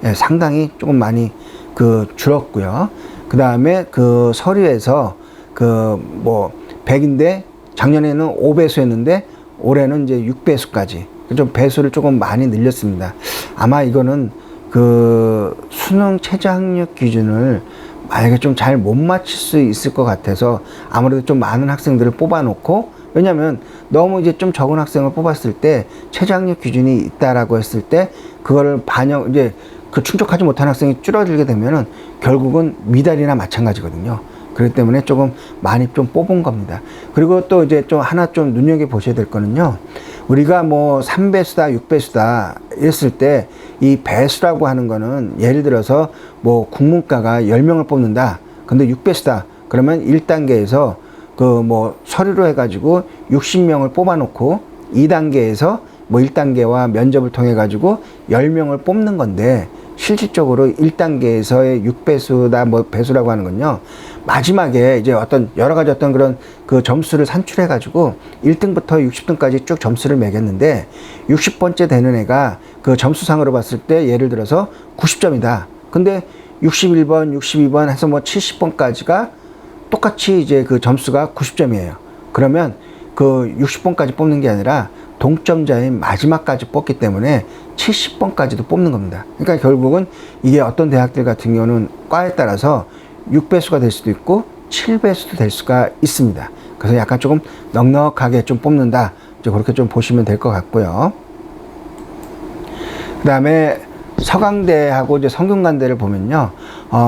예, 상당히 조금 많이 그 줄었고요. 그 다음에 그 서류에서 그 뭐 100인데 작년에는 5배수였는데 올해는 이제 6배수까지 좀 배수를 조금 많이 늘렸습니다. 아마 이거는 그 수능 최저학력 기준을 만약에 좀 잘 못 맞출 수 있을 것 같아서 아무래도 좀 많은 학생들을 뽑아놓고, 왜냐면 너무 이제 좀 적은 학생을 뽑았을 때 최저학력 기준이 있다라고 했을 때 그거를 반영 이제 그 충족하지 못한 학생이 줄어들게 되면은 결국은 미달이나 마찬가지거든요. 그렇기 때문에 조금 많이 좀 뽑은 겁니다. 그리고 또 이제 좀 하나 좀 눈여겨보셔야 될 거는요. 우리가 뭐 3배수다, 6배수다 이랬을 때 이 배수라고 하는 거는 예를 들어서 뭐 국문과가 10명을 뽑는다. 근데 6배수다. 그러면 1단계에서 그 뭐 서류로 해가지고 60명을 뽑아놓고 2단계에서 뭐 1단계와 면접을 통해 가지고 10명을 뽑는 건데 실질적으로 1단계에서의 6배수다 뭐 배수라고 하는 건요. 마지막에 이제 어떤 여러 가지 어떤 그런 그 점수를 산출해 가지고 1등부터 60등까지 쭉 점수를 매겼는데 60번째 되는 애가 그 점수상으로 봤을 때 예를 들어서 90점이다. 근데 61번, 62번 해서 뭐 70번까지가 똑같이 이제 그 점수가 90점이에요. 그러면 그 60번까지 뽑는 게 아니라 동점자인 마지막까지 뽑기 때문에 70번까지도 뽑는 겁니다. 그러니까 결국은 이게 어떤 대학들 같은 경우는 과에 따라서 6배수가 될 수도 있고 7배수도 될 수가 있습니다. 그래서 약간 조금 넉넉하게 좀 뽑는다. 이제 그렇게 좀 보시면 될 것 같고요. 그 다음에 서강대하고 이제 성균관대를 보면요.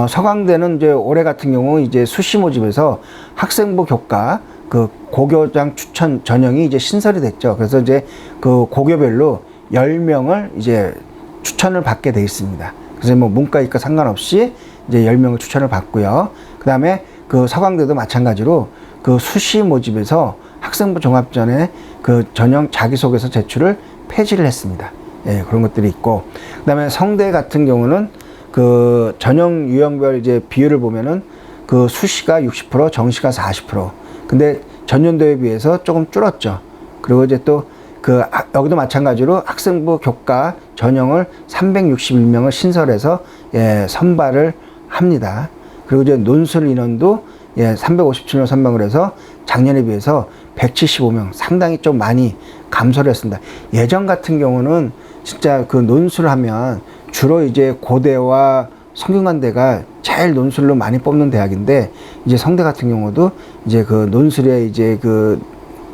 서강대는 이제 올해 같은 경우 이제 수시 모집에서 학생부 교과 그 고교장 추천 전형이 이제 신설이 됐죠. 그래서 이제 그 고교별로 10명을 이제 추천을 받게 돼 있습니다. 그래서 뭐 문과, 이과 상관없이 이제 10명을 추천을 받고요. 그 다음에 그 서강대도 마찬가지로 그 수시 모집에서 학생부 종합전에 그 전형 자기소개서 제출을 폐지를 했습니다. 예, 그런 것들이 있고, 그다음에 성대 같은 경우는 그 전형 유형별 이제 비율을 보면은 그 수시가 60%, 정시가 40%. 근데 전년도에 비해서 조금 줄었죠. 그리고 이제 또 그 여기도 마찬가지로 학생부 교과 전형을 361명을 신설해서 예, 선발을 합니다. 그리고 이제 논술 인원도 예, 357명 선발을 해서 작년에 비해서 175명, 상당히 좀 많이 감소를 했습니다. 예전 같은 경우는 진짜 그 논술을 하면 주로 이제 고대와 성균관대가 제일 논술로 많이 뽑는 대학인데, 이제 성대 같은 경우도 이제 그 논술에 이제 그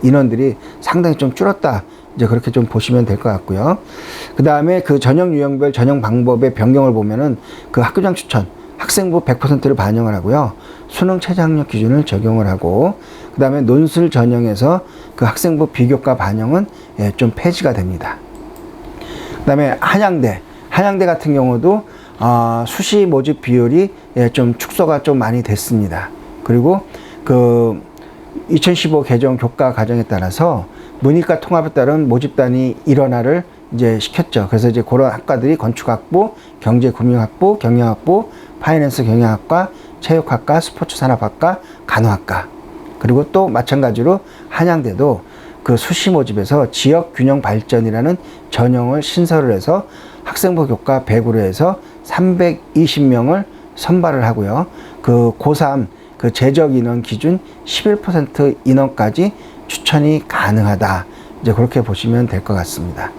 인원들이 상당히 좀 줄었다. 이제 그렇게 좀 보시면 될 것 같고요. 그 다음에 그 전형 유형별 전형 방법의 변경을 보면은 그 학교장 추천, 학생부 100%를 반영을 하고요. 수능 최저학력 기준을 적용을 하고, 그 다음에 논술 전형에서 그 학생부 비교과 반영은 예, 좀 폐지가 됩니다. 그 다음에 한양대 같은 경우도 수시 모집 비율이 예, 좀 축소가 좀 많이 됐습니다. 그리고 그 2015 개정 교과 과정에 따라서 문이과 통합에 따른 모집단이 일원화를 이제 시켰죠. 그래서 이제 그런 학과들이 건축학부, 경제금융학부, 경영학부, 파이낸스 경영학과, 체육학과, 스포츠산업학과, 간호학과. 그리고 또 마찬가지로 한양대도 그 수시 모집에서 지역균형 발전이라는 전형을 신설을 해서 학생부 교과 100으로 해서 320명을 선발을 하고요. 그 고3 그 재적 인원 기준 11% 인원까지 추천이 가능하다. 이제 그렇게 보시면 될 것 같습니다.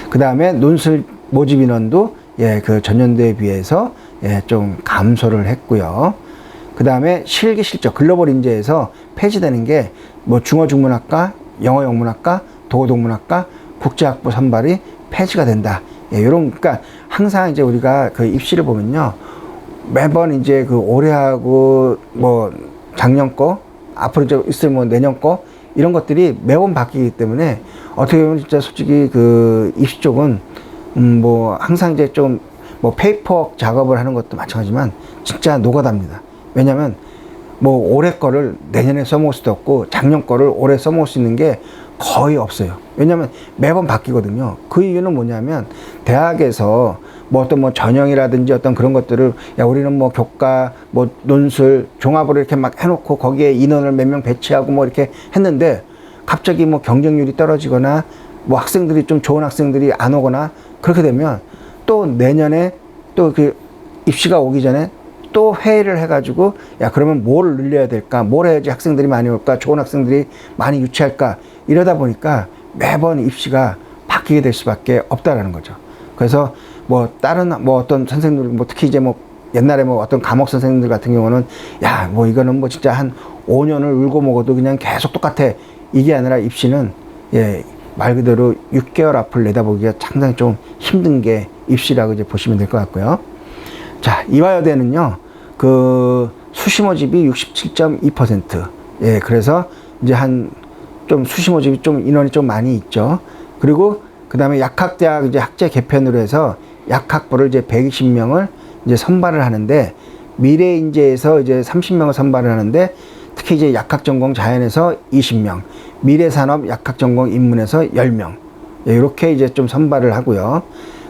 그 다음에 논술 모집 인원도 예, 그 전년도에 비해서 예, 좀 감소를 했고요. 그 다음에 실기 실적 글로벌 인재에서 폐지되는 게 뭐 중어 중문학과, 영어 영문학과, 도어 동문학과, 국제학부 선발이 폐지가 된다. 예, 요런, 그러니까 항상 이제 우리가 그 입시를 보면요. 매번 이제 그 올해하고 뭐 작년 거, 앞으로 이제 있을 뭐 내년 거, 이런 것들이 매번 바뀌기 때문에 어떻게 보면 진짜 솔직히 그 입시 쪽은 뭐 항상 이제 좀 뭐 페이퍼 작업을 하는 것도 마찬가지지만 진짜 노가다입니다. 왜냐면 뭐 올해 거를 내년에 써먹을 수도 없고 작년 거를 올해 써먹을 수 있는 게 거의 없어요. 왜냐면 매번 바뀌거든요. 그 이유는 뭐냐면 대학에서 뭐 어떤 뭐 전형이라든지 어떤 그런 것들을 야 우리는 뭐 교과 뭐 논술 종합으로 이렇게 막 해놓고 거기에 인원을 몇 명 배치하고 뭐 이렇게 했는데 갑자기 뭐 경쟁률이 떨어지거나 뭐 학생들이 좀 좋은 학생들이 안 오거나 그렇게 되면 또 내년에 또 그 입시가 오기 전에 또 회의를 해가지고 야 그러면 뭘 늘려야 될까, 뭘 해야지 학생들이 많이 올까, 좋은 학생들이 많이 유치할까, 이러다 보니까 매번 입시가 바뀌게 될 수밖에 없다라는 거죠. 그래서 뭐 다른 뭐 어떤 선생님들 뭐 특히 이제 뭐 옛날에 뭐 어떤 과목 선생님들 같은 경우는 야 뭐 이거는 뭐 진짜 한 5년을 울고 먹어도 그냥 계속 똑같아, 이게 아니라 입시는 예 말 그대로 6개월 앞을 내다보기가 상당히 좀 힘든 게 입시라고 이제 보시면 될 것 같고요. 자, 이화여대는요 그 수시 모집이 67.2%. 예, 그래서 이제 한 좀 수시 모집이 좀 인원이 좀 많이 있죠. 그리고 그 다음에 약학대학 이제 학제 개편으로 해서 약학부를 이제 120명을 이제 선발을 하는데, 미래인재에서 이제 30명을 선발을 하는데, 특히 이제 약학전공 자연에서 20명, 미래산업 약학전공 인문에서 10명. 예, 이렇게 이제 좀 선발을 하고요.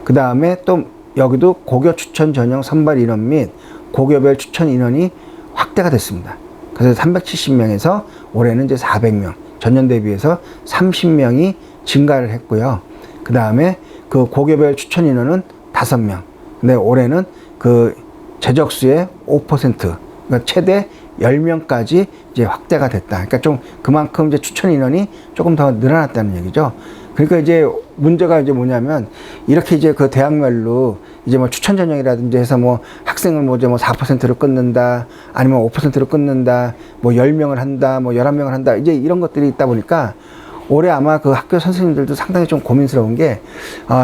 그 다음에 또 여기도 고교 추천 전형 선발 인원 및 고교별 추천 인원이 확대가 됐습니다. 그래서 370명에서 올해는 이제 400명, 전년도에 비해서 30명이 증가를 했고요. 그 다음에 그 고교별 추천 인원은 5명. 근데 올해는 그 재적수의 5%, 그러니까 최대 10명까지 이제 확대가 됐다. 그러니까 좀 그만큼 이제 추천 인원이 조금 더 늘어났다는 얘기죠. 그러니까 이제 문제가 이제 뭐냐면, 이렇게 이제 그 대학별로 이제 뭐 추천 전형이라든지 해서 뭐 학생을 뭐 이제 뭐 4%로 끊는다, 아니면 5%로 끊는다, 뭐 10명을 한다, 뭐 11명을 한다, 이제 이런 것들이 있다 보니까 올해 아마 그 학교 선생님들도 상당히 좀 고민스러운 게,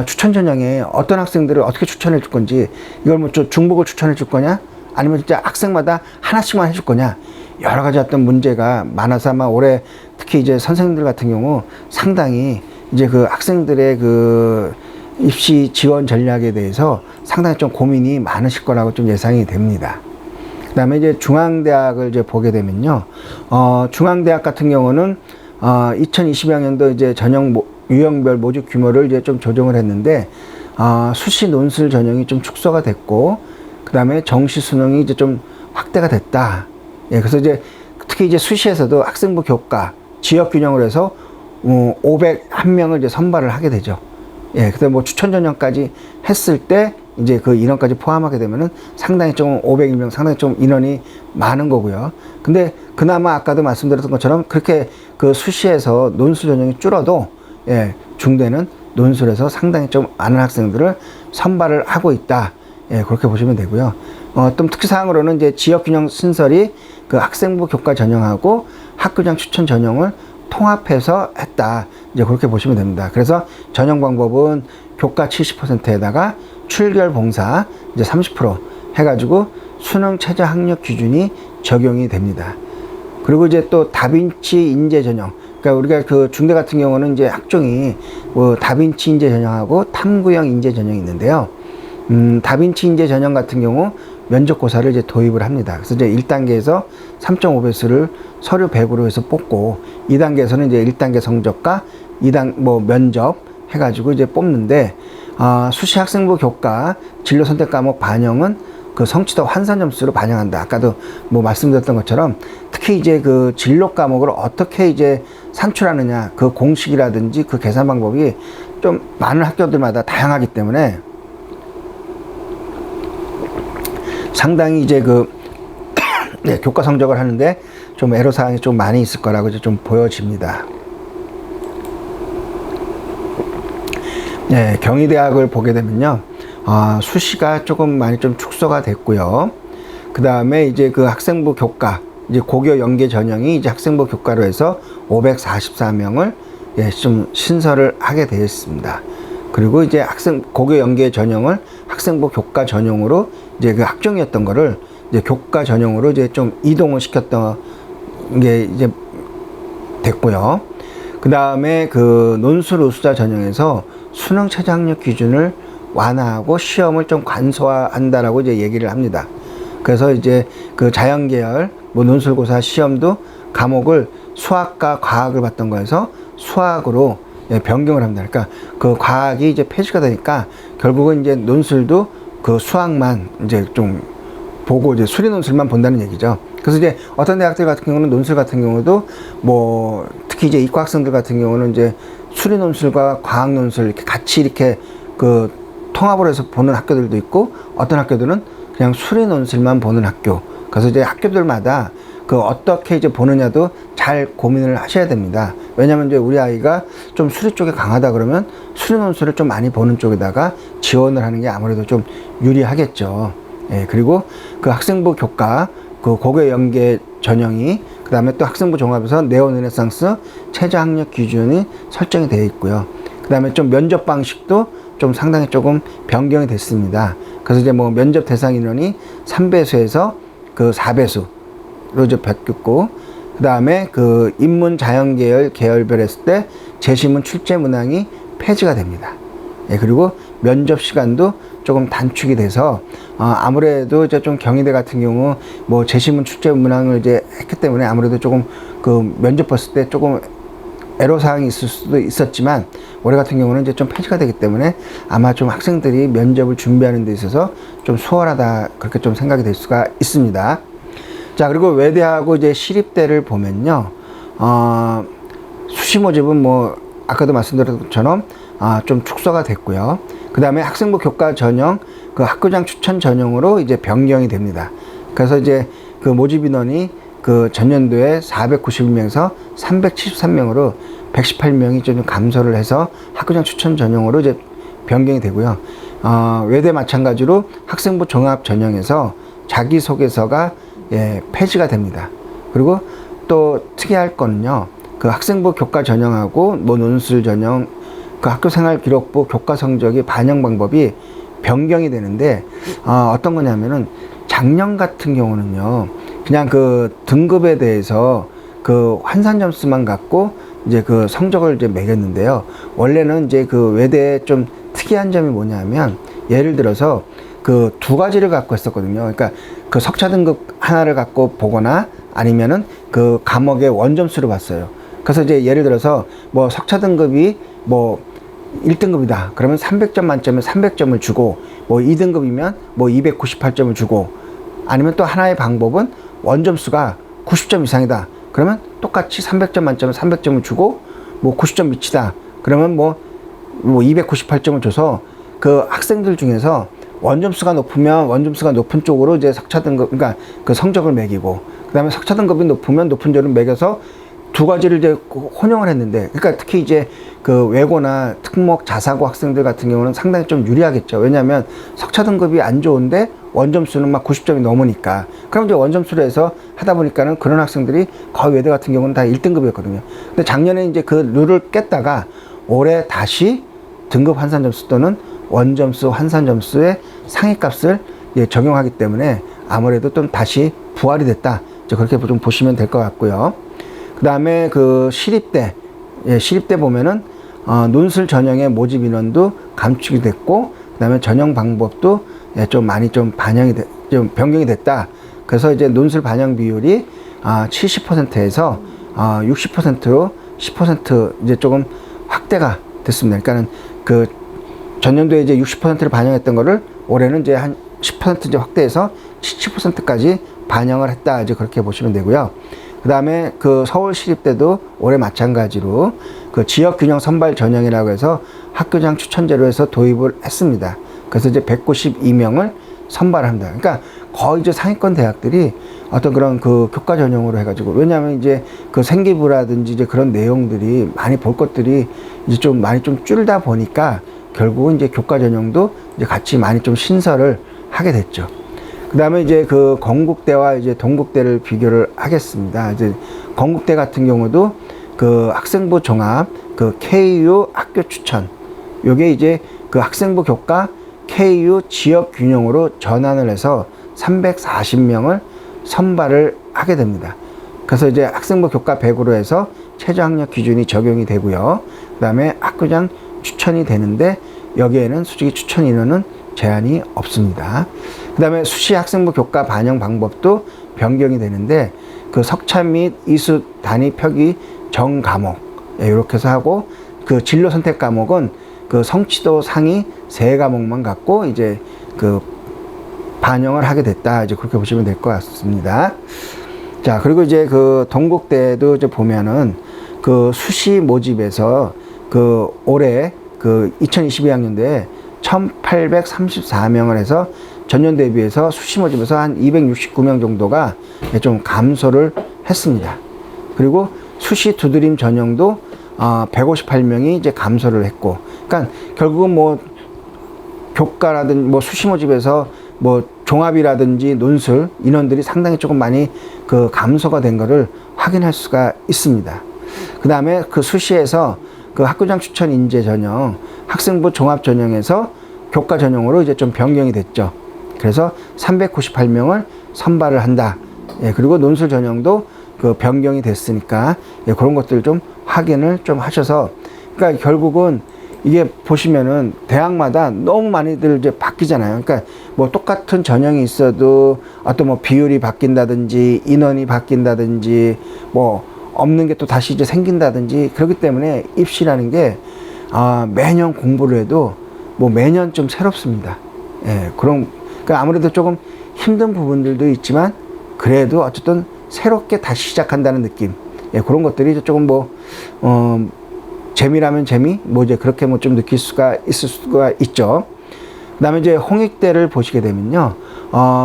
추천 전형에 어떤 학생들을 어떻게 추천해 줄 건지, 이걸 뭐 중복을 추천해 줄 거냐, 아니면 진짜 학생마다 하나씩만 해줄 거냐, 여러 가지 어떤 문제가 많아서 아마 올해 특히 이제 선생님들 같은 경우 상당히 이제 그 학생들의 그 입시 지원 전략에 대해서 상당히 좀 고민이 많으실 거라고 좀 예상이 됩니다. 그 다음에 이제 중앙대학을 이제 보게 되면요, 중앙대학 같은 경우는 2020학년도 이제 유형별 모집 규모를 이제 좀 조정을 했는데, 수시 논술 전형이 좀 축소가 됐고, 그 다음에 정시 수능이 이제 좀 확대가 됐다. 예, 그래서 이제 특히 이제 수시에서도 학생부 교과 지역 균형을 해서 501명을 이제 선발을 하게 되죠. 예, 그래서 뭐 추천 전형까지 했을 때 이제 그 인원까지 포함하게 되면은 상당히 좀 501명 상당히 좀 인원이 많은 거고요. 근데 그나마 아까도 말씀드렸던 것처럼 그렇게 그 수시에서 논술 전형이 줄어도 예, 중대는 논술에서 상당히 좀 많은 학생들을 선발을 하고 있다. 예, 그렇게 보시면 되고요. 또 특수사항으로는 이제 지역균형 신설이 그 학생부 교과 전형하고 학교장 추천 전형을 통합해서 했다. 이제 그렇게 보시면 됩니다. 그래서 전형 방법은 교과 70%에다가 출결 봉사 이제 30% 해가지고 수능 최저 학력 기준이 적용이 됩니다. 그리고 이제 또 다빈치 인재 전형. 그러니까 우리가 그 중대 같은 경우는 이제 학종이 뭐 다빈치 인재 전형하고 탐구형 인재 전형이 있는데요. 다빈치 인재 전형 같은 경우 면접고사를 이제 도입을 합니다. 그래서 이제 1단계에서 3.5배수를 서류 100으로 해서 뽑고, 2단계에서는 이제 1단계 성적과 2단 뭐 면접 해가지고 이제 뽑는데, 수시 학생부 교과 진로 선택 과목 반영은 그 성취도 환산 점수로 반영한다. 아까도 뭐 말씀드렸던 것처럼 특히 이제 그 진로 과목을 어떻게 이제 산출하느냐, 그 공식이라든지 그 계산 방법이 좀 많은 학교들마다 다양하기 때문에 상당히 이제 그 네, 교과 성적을 하는데 좀 애로사항이 좀 많이 있을 거라고 이제 좀 보여집니다. 네, 경희대학을 보게 되면요, 수시가 조금 많이 좀 축소가 됐고요. 그 다음에 이제 그 학생부 교과, 이제 고교 연계 전형이 이제 학생부 교과로 해서 544명을 예, 좀 신설을 하게 되었습니다. 그리고 이제 고교 연계 전형을 학생부 교과 전형으로 이제 그 학종이었던 거를 이제 교과 전형으로 이제 좀 이동을 시켰던 게 이제 됐고요. 그 다음에 그 논술 우수자 전형에서 수능 최저 학력 기준을 완화하고 시험을 좀 간소화한다라고 이제 얘기를 합니다. 그래서 이제 그 자연계열 뭐 논술고사 시험도 과목을 수학과 과학을 봤던 거에서 수학으로 예, 변경을 합니다. 그러니까 그 과학이 이제 폐지가 되니까 결국은 이제 논술도 그 수학만 이제 좀 보고 이제 수리 논술만 본다는 얘기죠. 그래서 이제 어떤 대학들 같은 경우는 논술 같은 경우도 뭐 특히 이제 이과 학생들 같은 경우는 이제 수리 논술과 과학 논술 이렇게 같이 이렇게 그 통합을 해서 보는 학교들도 있고, 어떤 학교들은 그냥 수리 논술만 보는 학교. 그래서 이제 학교들마다 그 어떻게 이제 보느냐도 잘 고민을 하셔야 됩니다. 왜냐면 이제 우리 아이가 좀 수리 쪽에 강하다 그러면 수리 논술을 좀 많이 보는 쪽에다가 지원을 하는 게 아무래도 좀 유리하겠죠. 예, 그리고 그 학생부 교과 그 고교 연계 전형이 그 다음에 또 학생부 종합에서 네오르네상스 최저 학력 기준이 설정이 되어 있고요. 그 다음에 좀 면접 방식도 좀 상당히 조금 변경이 됐습니다. 그래서 이제 뭐 면접 대상 인원이 3배수에서 그 4배수로 이제 바뀌었고, 그 다음에 그 인문 자연계열 계열별 했을 때 재시문 출제 문항이 폐지가 됩니다. 예, 그리고 면접 시간도 조금 단축이 돼서 아무래도 이제 좀 경희대 같은 경우 뭐 재시문 출제 문항을 이제 했기 때문에 아무래도 조금 그 면접 봤을 때 조금 애로사항이 있을 수도 있었지만, 올해 같은 경우는 이제 좀 폐지가 되기 때문에 아마 좀 학생들이 면접을 준비하는 데 있어서 좀 수월하다, 그렇게 좀 생각이 될 수가 있습니다. 자, 그리고 외대하고 이제 시립대를 보면요, 수시 모집은 뭐 아까도 말씀드렸던 것처럼 좀 축소가 됐고요. 그 다음에 학생부 교과 전형, 그 학교장 추천 전형으로 이제 변경이 됩니다. 그래서 이제 그 모집 인원이 그 전년도에 491명에서 373명으로 118명이 좀 감소를 해서 학교장 추천 전형으로 이제 변경이 되고요. 외대 마찬가지로 학생부 종합 전형에서 자기소개서가 예, 폐지가 됩니다. 그리고 또 특이할 거는요, 그 학생부 교과 전형하고 뭐 논술 전형, 그 학교생활 기록부 교과 성적이 반영 방법이 변경이 되는데, 어떤 거냐면은 작년 같은 경우는요, 그냥 그 등급에 대해서 그 환산 점수만 갖고 이제 그 성적을 이제 매겼는데요. 원래는 이제 그 외대에 좀 특이한 점이 뭐냐면, 예를 들어서 그 두 가지를 갖고 했었거든요. 그러니까 그 석차 등급 하나를 갖고 보거나 아니면은 그 과목의 원점수를 봤어요. 그래서 이제 예를 들어서 뭐 석차 등급이 뭐 1등급이다. 그러면 300점 만점에 300점을 주고, 뭐 2등급이면 뭐 298점을 주고, 아니면 또 하나의 방법은 원점수가 90점 이상이다. 그러면 똑같이 300점 만점에 300점을 주고, 뭐 90점 미치다. 그러면 뭐 298점을 줘서 그 학생들 중에서 원점수가 높으면 원점수가 높은 쪽으로 이제 석차 등급, 그러니까 그 성적을 매기고, 그 다음에 석차 등급이 높으면 높은 점을 매겨서 두 가지를 이제 혼용을 했는데, 그러니까 특히 이제 그 외고나 특목 자사고 학생들 같은 경우는 상당히 좀 유리하겠죠. 왜냐하면 석차 등급이 안 좋은데 원점수는 막 90점이 넘으니까. 그럼 이제 원점수로 해서 하다 보니까는 그런 학생들이 거의 외대 같은 경우는 다 1등급이었거든요. 근데 작년에 이제 그 룰을 깼다가 올해 다시 등급 환산 점수 또는 원점수 환산 점수의 상위값을 적용하기 때문에 아무래도 좀 다시 부활이 됐다. 그렇게 좀 보시면 될 것 같고요. 그 다음에 그 시립대, 시립대 보면은 논술 전형의 모집 인원도 감축이 됐고, 그 다음에 전형 방법도 좀 많이 좀 좀 변경이 됐다. 그래서 이제 논술 반영 비율이 70%에서 60%로 10% 이제 조금 확대가 됐습니다. 그러니까는 그 전년도에 이제 60%를 반영했던 거를 올해는 이제 한 10% 이제 확대해서 70%까지 반영을 했다. 이제 그렇게 보시면 되고요. 그 다음에 그 서울시립대도 올해 마찬가지로 그 지역균형 선발 전형이라고 해서 학교장 추천제로 해서 도입을 했습니다. 그래서 이제 192명을 선발합니다. 그러니까 거의 이제 상위권 대학들이 어떤 그런 그 교과 전형으로 해가지고, 왜냐하면 이제 그 생기부라든지 이제 그런 내용들이 많이 볼 것들이 이제 좀 많이 좀 줄다 보니까 결국은 이제 교과 전형도 이제 같이 많이 좀 신설을 하게 됐죠. 그 다음에 이제 그 건국대와 이제 동국대를 비교를 하겠습니다. 이제 건국대 같은 경우도 그 학생부 종합, 그 KU 학교 추천, 요게 이제 그 학생부 교과 KU 지역 균형으로 전환을 해서 340명을 선발을 하게 됩니다. 그래서 이제 학생부 교과 100으로 해서 최저 학력 기준이 적용이 되고요. 그 다음에 학교장 추천이 되는데 여기에는 솔직히 추천 인원은 제한이 없습니다. 그 다음에 수시 학생부 교과 반영 방법도 변경이 되는데, 그 석차 및 이수 단위 표기 정 과목, 이렇게 해서 하고, 그 진로 선택 과목은 그 성취도 상위 3과목만 갖고 이제 그 반영을 하게 됐다. 이제 그렇게 보시면 될 것 같습니다. 자, 그리고 이제 그 동국대도 이제 보면은 그 수시 모집에서 그 올해 그 2022학년도에 1834명을 해서 전년 대비해서 수시 모집에서 한 269명 정도가 좀 감소를 했습니다. 그리고 수시 두드림 전형도 158명이 이제 감소를 했고, 그러니까 결국은 뭐 교과라든지 뭐 수시 모집에서 뭐 종합이라든지 논술 인원들이 상당히 조금 많이 그 감소가 된 거를 확인할 수가 있습니다. 그 다음에 그 수시에서 그 학교장 추천 인재 전형, 학생부 종합 전형에서 교과 전형으로 이제 좀 변경이 됐죠. 그래서 398명을 선발을 한다. 그리고 논술 전형도 그 변경이 됐으니까 그런 것들 좀 확인을 좀 하셔서, 그러니까 결국은 이게 보시면은 대학마다 너무 많이들 이제 바뀌잖아요. 그러니까 뭐 똑같은 전형이 있어도 어떤 뭐 비율이 바뀐다든지 인원이 바뀐다든지 뭐 없는 게 또 다시 이제 생긴다든지, 그렇기 때문에 입시라는 게 매년 공부를 해도 뭐 매년 좀 새롭습니다. 그러니까 아무래도 조금 힘든 부분들도 있지만 그래도 어쨌든 새롭게 다시 시작한다는 느낌, 그런 것들이 조금 뭐 재미라면 재미, 뭐 이제 그렇게 뭐 좀 느낄 수가 있을 수가 있죠. 그 다음에 이제 홍익대를 보시게 되면요,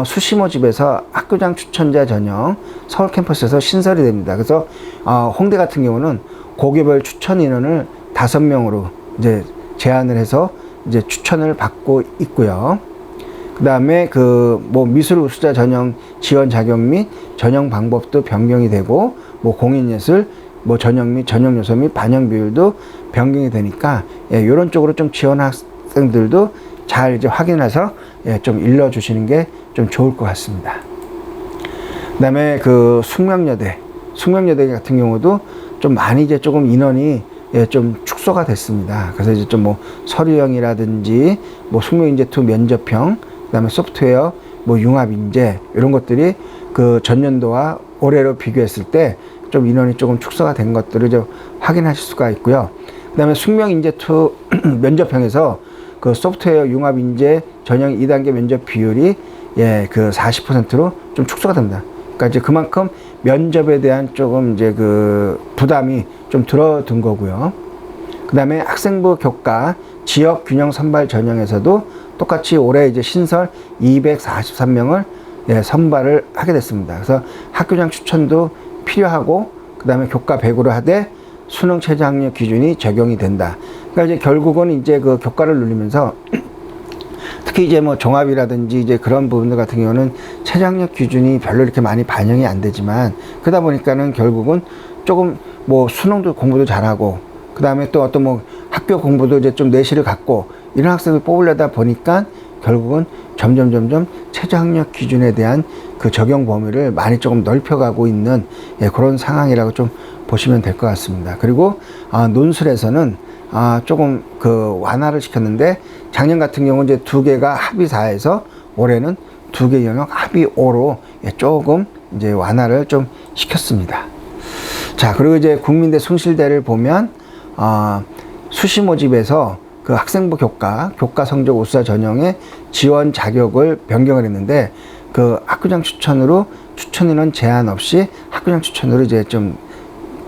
수시 모집에서 학교장 추천자 전형 서울 캠퍼스에서 신설이 됩니다. 그래서 홍대 같은 경우는 고교별 추천 인원을 5명으로 이제 제한을 해서 이제 추천을 받고 있고요. 그 다음에 그 뭐 미술 우수자 전형 지원 자격 및 전형 방법도 변경이 되고, 뭐 공인예술 뭐 전형 및 전형 요소 및 반영 비율도 변경이 되니까 이런 쪽으로 좀 지원 학생들도 잘 이제 확인해서 좀 일러주시는 게 좀 좋을 것 같습니다. 그 다음에 그 숙명여대 같은 경우도 좀 많이 이제 조금 인원이 좀 축소가 됐습니다. 그래서 이제 좀 뭐 서류형이라든지 뭐 숙명인재2 면접형, 그 다음에 소프트웨어 뭐 융합인재 이런 것들이 그 전년도와 올해로 비교했을 때 좀 인원이 조금 축소가 된 것들을 좀 확인하실 수가 있고요. 그 다음에 숙명인재2 면접형에서 그 소프트웨어 융합인재 전형 2단계 면접 비율이 그 40%로 좀 축소가 됩니다. 그러니까 이제 그만큼 면접에 대한 조금 이제 그 부담이 좀 줄어든 거고요. 그 다음에 학생부 교과 지역 균형 선발 전형에서도 똑같이 올해 이제 신설 243명을 선발을 하게 됐습니다. 그래서 학교장 추천도 필요하고, 그 다음에 교과 100으로 하되 수능 최저학력 기준이 적용이 된다. 그러니까 이제 결국은 이제 그 교과를 누리면서 특히 이제 뭐 종합이라든지 이제 그런 부분들 같은 경우는 최저학력 기준이 별로 이렇게 많이 반영이 안 되지만, 그러다 보니까는 결국은 조금 뭐 수능도 공부도 잘하고, 그 다음에 또 어떤 뭐 학교 공부도 이제 좀 내실을 갖고 이런 학생을 뽑으려다 보니까 결국은 점점 최저학력 기준에 대한 그 적용 범위를 많이 조금 넓혀가고 있는 그런 상황이라고 좀 보시면 될 것 같습니다. 그리고 논술에서는 조금 그 완화를 시켰는데, 작년 같은 경우는 이제 2개가 합의 4에서 올해는 2개 영역 합의 5로 조금 이제 완화를 좀 시켰습니다. 자, 그리고 이제 국민대 숭실대를 보면 수시 모집에서 그 학생부 교과 성적 우수자 전형의 지원 자격을 변경을 했는데, 그 학교장 추천 인원 제한 없이 학교장 추천으로 이제 좀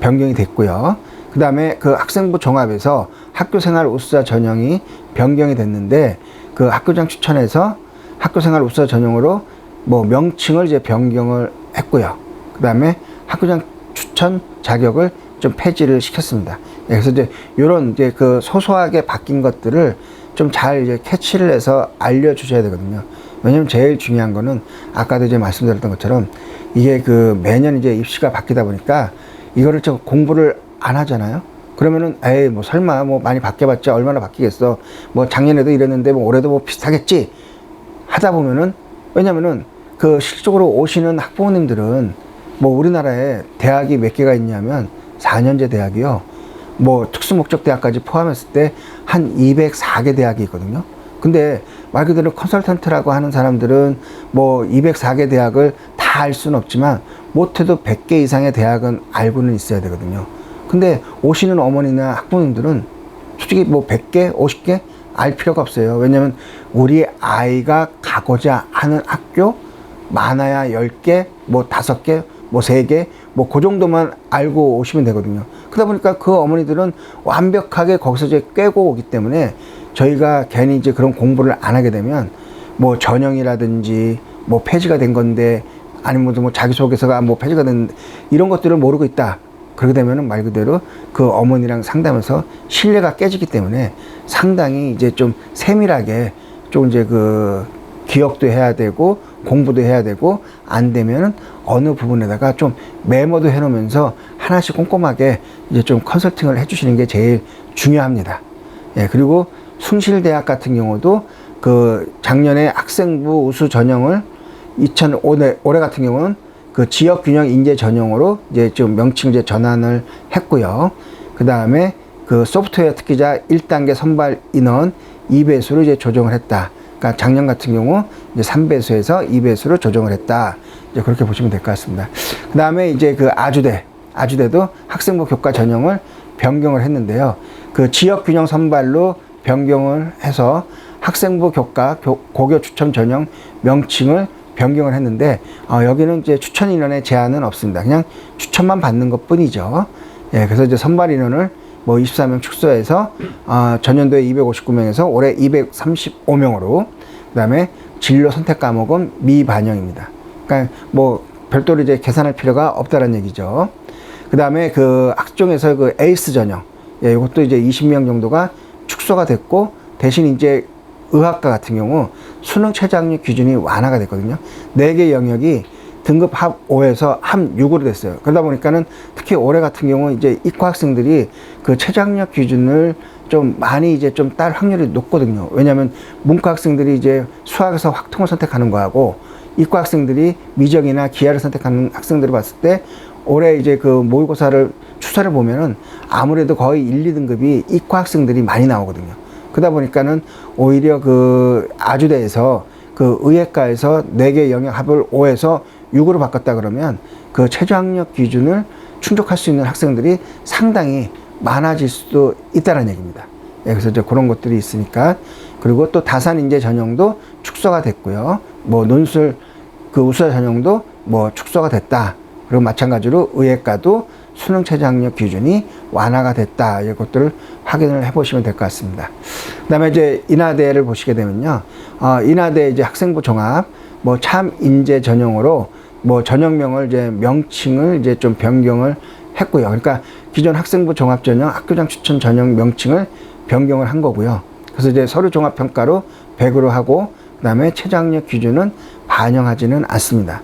변경이 됐고요. 그 다음에 그 학생부 종합에서 학교생활 우수자 전형이 변경이 됐는데, 그 학교장 추천에서 학교생활 우수자 전형으로 뭐 명칭을 이제 변경을 했고요. 그 다음에 학교장 추천 자격을 좀 폐지를 시켰습니다. 그래서 이제 요런 이제 그 소소하게 바뀐 것들을 좀 잘 이제 캐치를 해서 알려주셔야 되거든요. 왜냐면 제일 중요한 거는 아까도 이제 말씀드렸던 것처럼 이게 그 매년 이제 입시가 바뀌다 보니까 이거를 좀 공부를 안 하잖아요. 그러면은 에이 뭐 설마 뭐 많이 바뀌어봤자 얼마나 바뀌겠어, 뭐 작년에도 이랬는데 뭐 올해도 뭐 비슷하겠지 하다 보면은, 왜냐면은 그 실적으로 오시는 학부모님들은 뭐 우리나라에 대학이 몇 개가 있냐면 4년제 대학이요, 뭐 특수목적대학까지 포함했을 때 한 204개 대학이 있거든요. 근데 말 그대로 컨설턴트라고 하는 사람들은 뭐 204개 대학을 다 알 수는 없지만 못해도 100개 이상의 대학은 알고는 있어야 되거든요. 근데 오시는 어머니나 학부모님들은 솔직히 뭐 100개, 50개 알 필요가 없어요. 왜냐면 우리 아이가 가고자 하는 학교 많아야 10개, 뭐 5개, 뭐 3개, 뭐 그 정도만 알고 오시면 되거든요. 그러다 보니까 그 어머니들은 완벽하게 거기서 이제 꿰고 오기 때문에 저희가 괜히 이제 그런 공부를 안 하게 되면 뭐 전형이라든지 뭐 폐지가 된 건데, 아니면 뭐 자기소개서가 뭐 폐지가 된 이런 것들을 모르고 있다. 그렇게 되면은 말 그대로 그 어머니랑 상담해서 신뢰가 깨지기 때문에 상당히 이제 좀 세밀하게 좀 이제 그 기억도 해야 되고 공부도 해야 되고, 안 되면은 어느 부분에다가 좀 메모도 해 놓으면서 하나씩 꼼꼼하게 이제 좀 컨설팅을 해 주시는 게 제일 중요합니다. 그리고 숭실대학 같은 경우도 그 작년에 학생부 우수 전형을 올해 같은 경우는 그 지역균형 인재 전형으로 이제 좀 명칭 이제 전환을 했고요. 그 다음에 그 소프트웨어 특기자 1단계 선발 인원 2배수로 이제 조정을 했다. 그러니까 작년 같은 경우 이제 3배수에서 2배수로 조정을 했다. 이제 그렇게 보시면 될 것 같습니다. 그 다음에 이제 그 아주대도 학생부 교과 전형을 변경을 했는데요. 그 지역균형 선발로 변경을 해서 학생부 교과 고교 추천 전형 명칭을 변경을 했는데, 여기는 이제 추천 인원의 제한은 없습니다. 그냥 추천만 받는 것 뿐이죠. 그래서 이제 선발 인원을 뭐 24명 축소해서, 전년도에 259명에서 올해 235명으로, 그 다음에 진로 선택 과목은 미반영입니다. 그러니까 뭐 별도로 이제 계산할 필요가 없다는 얘기죠. 그 다음에 그 학종에서 그 에이스 전형, 이것도 이제 20명 정도가 축소가 됐고, 대신 이제 의학과 같은 경우 수능 최저학력 기준이 완화가 됐거든요. 4개 영역이 등급 합 5에서 합 6으로 됐어요. 그러다 보니까는 특히 올해 같은 경우 이제 이과 학생들이 그 최저학력 기준을 좀 많이 이제 좀 딸 확률이 높거든요. 왜냐하면 문과 학생들이 이제 수학에서 확통을 선택하는 거하고, 이과 학생들이 미적이나 기하를 선택하는 학생들을 봤을 때 올해 이제 그 모의고사를 추세를 보면은 아무래도 거의 1, 2등급이 이과 학생들이 많이 나오거든요. 그러다 보니까는 오히려 그 아주대에서 그 의예과에서 4개 영역 합을 5에서 6으로 바꿨다 그러면 그 최저학력 기준을 충족할 수 있는 학생들이 상당히 많아질 수도 있다는 얘기입니다. 예, 그래서 이제 그런 것들이 있으니까. 그리고 또 다산 인재 전형도 축소가 됐고요. 뭐 논술 그 우수자 전형도 뭐 축소가 됐다. 그리고 마찬가지로 의예과도 수능 최저학력 기준이 완화가 됐다. 이것들을 확인을 해보시면 될 것 같습니다. 그다음에 이제 인하대를 보시게 되면요, 인하대 이제 학생부 종합 뭐 참 인재 전형으로 뭐 전형명을 이제 명칭을 이제 좀 변경을 했고요. 그러니까 기존 학생부 종합 전형 학교장 추천 전형 명칭을 변경을 한 거고요. 그래서 이제 서류 종합 평가로 100으로 하고 그다음에 최저학력 기준은 반영하지는 않습니다.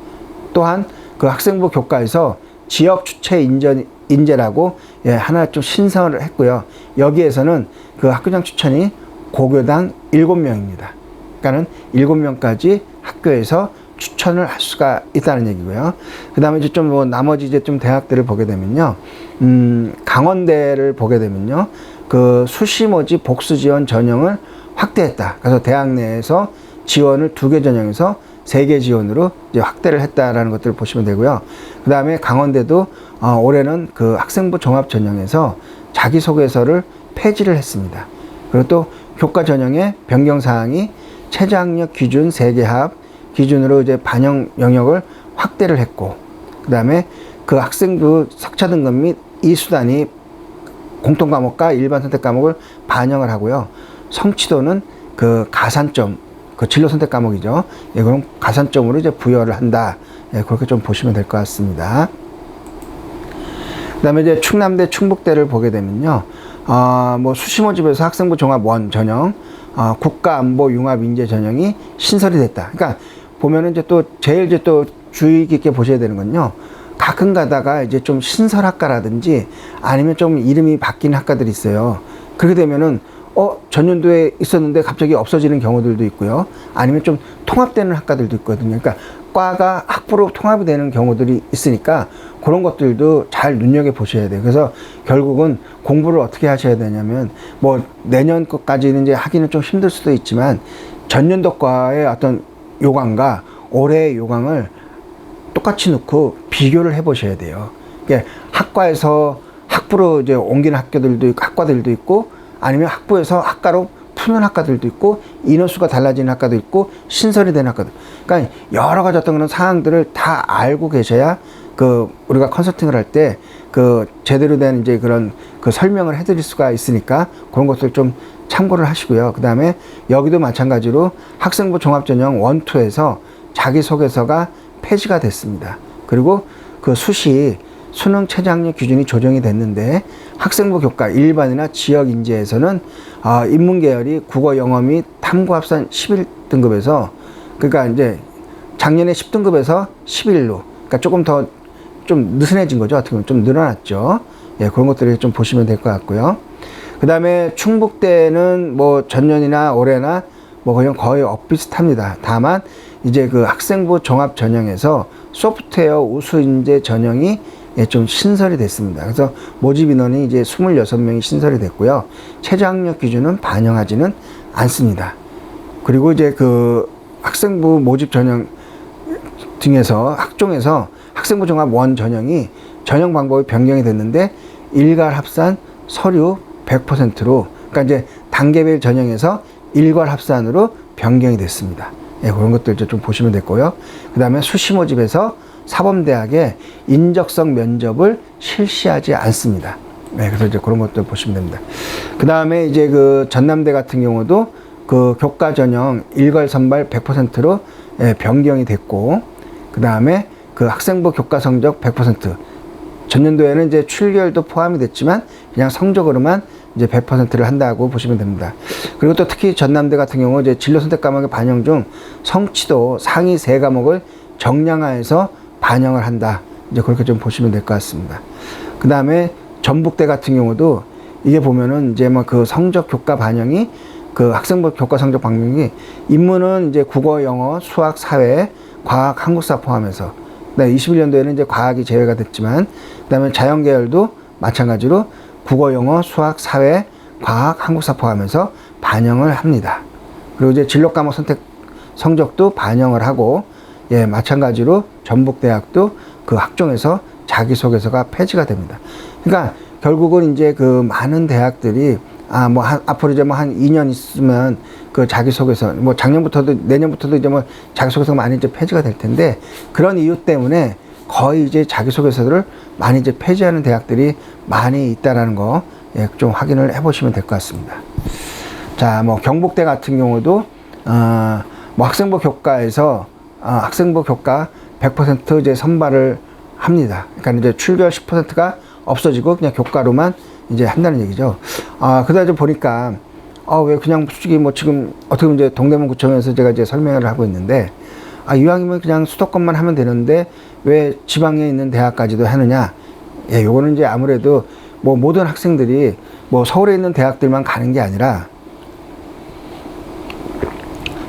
또한 그 학생부 교과에서 지역 주체 인재라고 예, 하나 좀 신설을 했고요. 여기에서는 그 학교장 추천이 고교당 7명입니다. 그러니까는 7명까지 학교에서 추천을 할 수가 있다는 얘기고요. 그 다음에 이제 좀 뭐 나머지 이제 좀 대학들을 보게 되면요. 강원대를 보게 되면요. 그 수시 모집 복수 지원 전형을 확대했다. 그래서 대학 내에서 지원을 2개 전형에서 3개 지원으로 이제 확대를 했다라는 것들을 보시면 되고요. 그 다음에 강원대도 올해는 그 학생부 종합 전형에서 자기소개서를 폐지를 했습니다. 그리고 또 교과 전형의 변경 사항이 최저학력 기준 3개 합 기준으로 이제 반영 영역을 확대를 했고, 그 다음에 그 학생부 석차 등급 및 이수단위 공통 과목과 일반 선택 과목을 반영을 하고요. 성취도는 그 가산점, 그 진로 선택 과목이죠. 예, 그럼 가산점으로 이제 부여를 한다. 예, 그렇게 좀 보시면 될 것 같습니다. 그 다음에 이제 충남대, 충북대를 보게 되면요. 뭐 수시 모집에서 학생부 종합 원 전형, 국가안보 융합 인재 전형이 신설이 됐다. 그러니까 보면은 이제 또 제일 이제 또 주의 깊게 보셔야 되는 건요. 가끔 가다가 이제 좀 신설학과라든지 아니면 좀 이름이 바뀐 학과들이 있어요. 그렇게 되면은 전년도에 있었는데 갑자기 없어지는 경우들도 있고요. 아니면 좀 통합되는 학과들도 있거든요. 그러니까 과가 학부로 통합이 되는 경우들이 있으니까 그런 것들도 잘 눈여겨보셔야 돼요. 그래서 결국은 공부를 어떻게 하셔야 되냐면 뭐 내년 것까지는 이제 하기는 좀 힘들 수도 있지만 전년도 과의 어떤 요강과 올해의 요강을 똑같이 놓고 비교를 해보셔야 돼요. 그러니까 학과에서 학부로 이제 옮기는 학교들도 있고 학과들도 있고 아니면 학부에서 학과로 푸는 학과들도 있고 인원수가 달라지는 학과도 있고 신설이 되는 학과도, 그러니까 여러 가지 어떤 그런 사항들을 다 알고 계셔야 그 우리가 컨설팅을 할 때 그 제대로 된 이제 그런 그 설명을 해드릴 수가 있으니까 그런 것들 좀 참고를 하시고요. 그 다음에 여기도 마찬가지로 학생부 종합전형 1, 2에서 자기소개서가 폐지가 됐습니다. 그리고 그 수능 최저학력 기준이 조정이 됐는데 학생부 교과 일반이나 지역 인재에서는 인문계열이 국어, 영어 및 탐구 합산 11등급에서 그러니까 이제 작년에 10등급에서 11로 그러니까 조금 더 좀 느슨해진 거죠. 어떻게 보면 좀 늘어났죠. 예, 그런 것들을 좀 보시면 될 것 같고요. 그 다음에 충북대는 뭐 전년이나 올해나 뭐 그냥 거의 엇비슷합니다. 다만 이제 그 학생부 종합 전형에서 소프트웨어 우수 인재 전형이 예, 좀 신설이 됐습니다. 그래서 모집 인원이 이제 26명이 신설이 됐고요. 최저학력 기준은 반영하지는 않습니다. 그리고 이제 그 학생부 모집 전형 등에서 학종에서 학생부 종합 원 전형이 전형 방법이 변경이 됐는데 일괄 합산 서류 100%로 그러니까 이제 단계별 전형에서 일괄 합산으로 변경이 됐습니다. 예, 그런 것들 좀 보시면 됐고요. 그 다음에 수시 모집에서 사범대학의 인적성 면접을 실시하지 않습니다. 네, 그래서 이제 그런 것들 보시면 됩니다. 그 다음에 이제 그 전남대 같은 경우도 그 교과 전형 일괄 선발 100%로 예, 변경이 됐고, 그 다음에 그 학생부 교과 성적 100%. 전년도에는 이제 출결도 포함이 됐지만 그냥 성적으로만 이제 100%를 한다고 보시면 됩니다. 그리고 또 특히 전남대 같은 경우 이제 진로 선택 과목의 반영 중 성취도 상위 3과목을 정량화해서 반영을 한다. 이제 그렇게 좀 보시면 될 것 같습니다. 그 다음에 전북대 같은 경우도 이게 보면은 이제 뭐 그 성적 교과 반영이 그 학생부 교과 성적 반영이 인문은 이제 국어, 영어, 수학, 사회, 과학, 한국사 포함해서 21년도에는 이제 과학이 제외가 됐지만 그다음에 자연계열도 마찬가지로 국어, 영어, 수학, 사회, 과학, 한국사 포함해서 반영을 합니다. 그리고 이제 진로 과목 선택 성적도 반영을 하고 예, 마찬가지로 전북대학도 그 학종에서 자기소개서가 폐지가 됩니다. 그러니까 결국은 이제 그 많은 대학들이 앞으로 이제 뭐 한 2년 있으면 그 자기소개서, 뭐 작년부터도 내년부터도 이제 뭐 자기소개서가 많이 이제 폐지가 될 텐데, 그런 이유 때문에 거의 이제 자기소개서를 많이 이제 폐지하는 대학들이 많이 있다라는 거, 예, 좀 확인을 해보시면 될 것 같습니다. 자, 뭐 경북대 같은 경우도 뭐 학생부 교과에서 학생부 교과 100% 이제 선발을 합니다. 그러니까 이제 출결 10%가 없어지고 그냥 교과로만 이제 한다는 얘기죠. 그러다 좀 보니까 왜 그냥 솔직히 뭐 지금 어떻게 보면 이제 동대문 구청에서 제가 이제 설명을 하고 있는데, 이왕이면 그냥 수도권만 하면 되는데 왜 지방에 있는 대학까지도 하느냐? 예, 요거는 이제 아무래도 뭐 모든 학생들이 뭐 서울에 있는 대학들만 가는 게 아니라,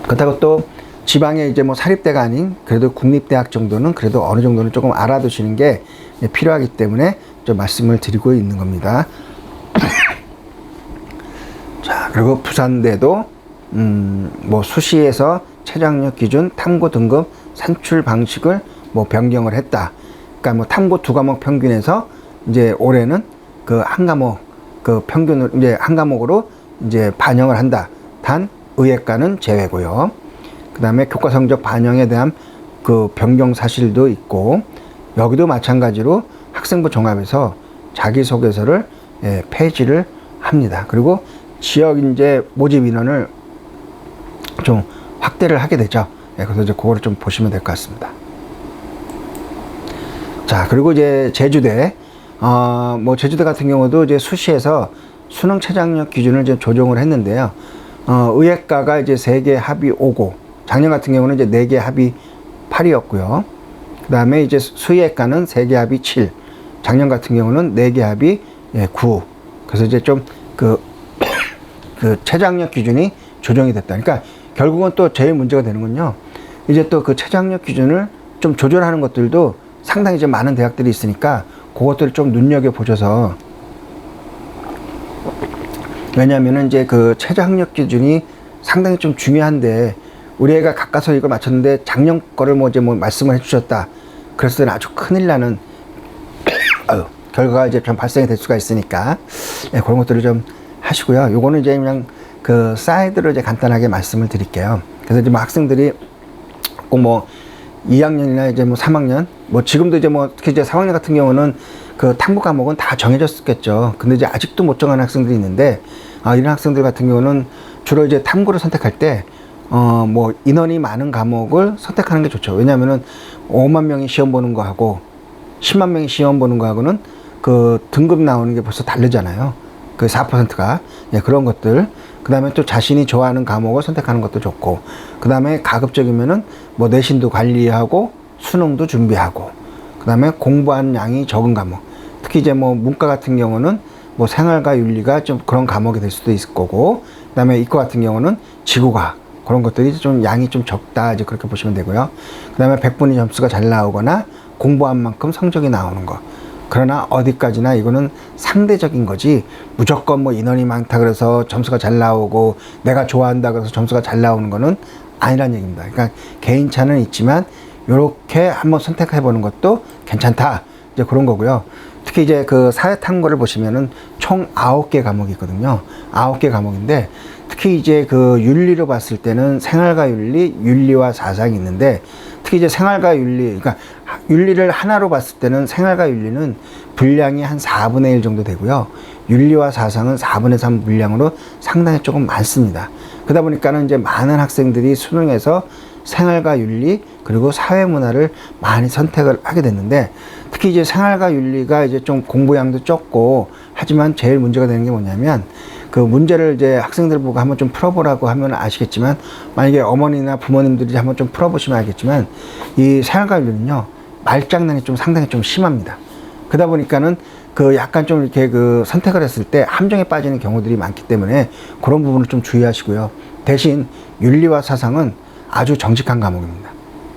그렇다고 또 지방에 이제 뭐 사립대가 아닌 그래도 국립대학 정도는 그래도 어느 정도는 조금 알아두시는 게 필요하기 때문에 좀 말씀을 드리고 있는 겁니다. 자, 그리고 부산대도 뭐 수시에서 최저학력 기준 탐구 등급 산출 방식을 뭐 변경을 했다. 그러니까 뭐 탐구 2과목 평균에서 이제 올해는 그 한 과목 그 평균을 이제 한 과목으로 이제 반영을 한다. 단 의예과는 제외고요. 그 다음에 교과 성적 반영에 대한 그 변경 사실도 있고, 여기도 마찬가지로 학생부 종합에서 자기소개서를 폐지를 합니다. 그리고 지역 이제 모집 인원을 좀 확대를 하게 되죠. 그래서 이제 그거를 좀 보시면 될 것 같습니다. 자, 그리고 이제 제주대, 뭐 제주대 같은 경우도 이제 수시에서 수능 최저학력 기준을 이제 조정을 했는데요. 의예과가 이제 3개 합이 5고, 작년 같은 경우는 이제 4개 합이 8이었고요. 그 다음에 이제 수의예과는 3개 합이 7. 작년 같은 경우는 4개 합이 9. 그래서 이제 좀 그 최저학력 기준이 조정이 됐다. 그러니까 결국은 또 제일 문제가 되는군요. 이제 또 그 최저학력 기준을 좀 조절하는 것들도 상당히 이제 많은 대학들이 있으니까 그것들을 좀 눈여겨보셔서, 왜냐면은 이제 그 최저학력 기준이 상당히 좀 중요한데, 우리 애가 가까서 이걸 맞췄는데 작년 거를 뭐 이제 뭐 말씀을 해주셨다. 그랬을 때는 아주 큰일 나는 결과가 이제 좀 발생이 될 수가 있으니까, 그런 것들을 좀 하시고요. 요거는 이제 그냥 그 사이드로 이제 간단하게 말씀을 드릴게요. 그래서 이제 뭐 학생들이 꼭 뭐 2학년이나 이제 뭐 3학년, 뭐 지금도 이제 뭐 특히 이제 4학년 같은 경우는 그 탐구 과목은 다 정해졌겠죠. 근데 이제 아직도 못 정한 학생들이 있는데, 이런 학생들 같은 경우는 주로 이제 탐구를 선택할 때 뭐 인원이 많은 과목을 선택하는 게 좋죠. 왜냐면은 5만 명이 시험 보는 거 하고 10만 명이 시험 보는 거 하고는 그 등급 나오는 게 벌써 다르잖아요. 그 4%가. 그런 것들. 그 다음에 또 자신이 좋아하는 과목을 선택하는 것도 좋고, 그 다음에 가급적이면은 뭐 내신도 관리하고 수능도 준비하고, 그 다음에 공부한 양이 적은 과목. 특히 이제 뭐 문과 같은 경우는 뭐 생활과 윤리가 좀 그런 과목이 될 수도 있을 거고, 그 다음에 이과 같은 경우는 지구과학. 그런 것들이 좀 양이 좀 적다. 이제 그렇게 보시면 되고요. 그 다음에 100분위 점수가 잘 나오거나 공부한 만큼 성적이 나오는 거. 그러나 어디까지나 이거는 상대적인 거지, 무조건 뭐 인원이 많다 그래서 점수가 잘 나오고 내가 좋아한다 그래서 점수가 잘 나오는 거는 아니란 얘기입니다. 그러니까 개인차는 있지만 요렇게 한번 선택해 보는 것도 괜찮다. 이제 그런 거고요. 특히 이제 그 사회탐구를 보시면은 총 9개 과목이 있거든요. 9개 과목인데, 특히 이제 그 윤리로 봤을 때는 생활과 윤리, 윤리와 사상이 있는데, 특히 이제 생활과 윤리, 그러니까 윤리를 하나로 봤을 때는 생활과 윤리는 분량이 한 4분의 1 정도 되고요. 윤리와 사상은 4분의 3 분량으로 상당히 조금 많습니다. 그러다 보니까는 이제 많은 학생들이 수능에서 생활과 윤리 그리고 사회문화를 많이 선택을 하게 됐는데, 특히 이제 생활과 윤리가 이제 좀 공부량도 적고, 하지만 제일 문제가 되는 게 뭐냐면, 그 문제를 이제 학생들 보고 한번 좀 풀어보라고 하면 아시겠지만, 만약에 어머니나 부모님들이 한번 좀 풀어보시면 알겠지만, 이 생활과 윤리는요, 말장난이 좀 상당히 좀 심합니다. 그러다 보니까는 그 약간 좀 이렇게 그 선택을 했을 때 함정에 빠지는 경우들이 많기 때문에 그런 부분을 좀 주의하시고요. 대신 윤리와 사상은 아주 정직한 과목입니다.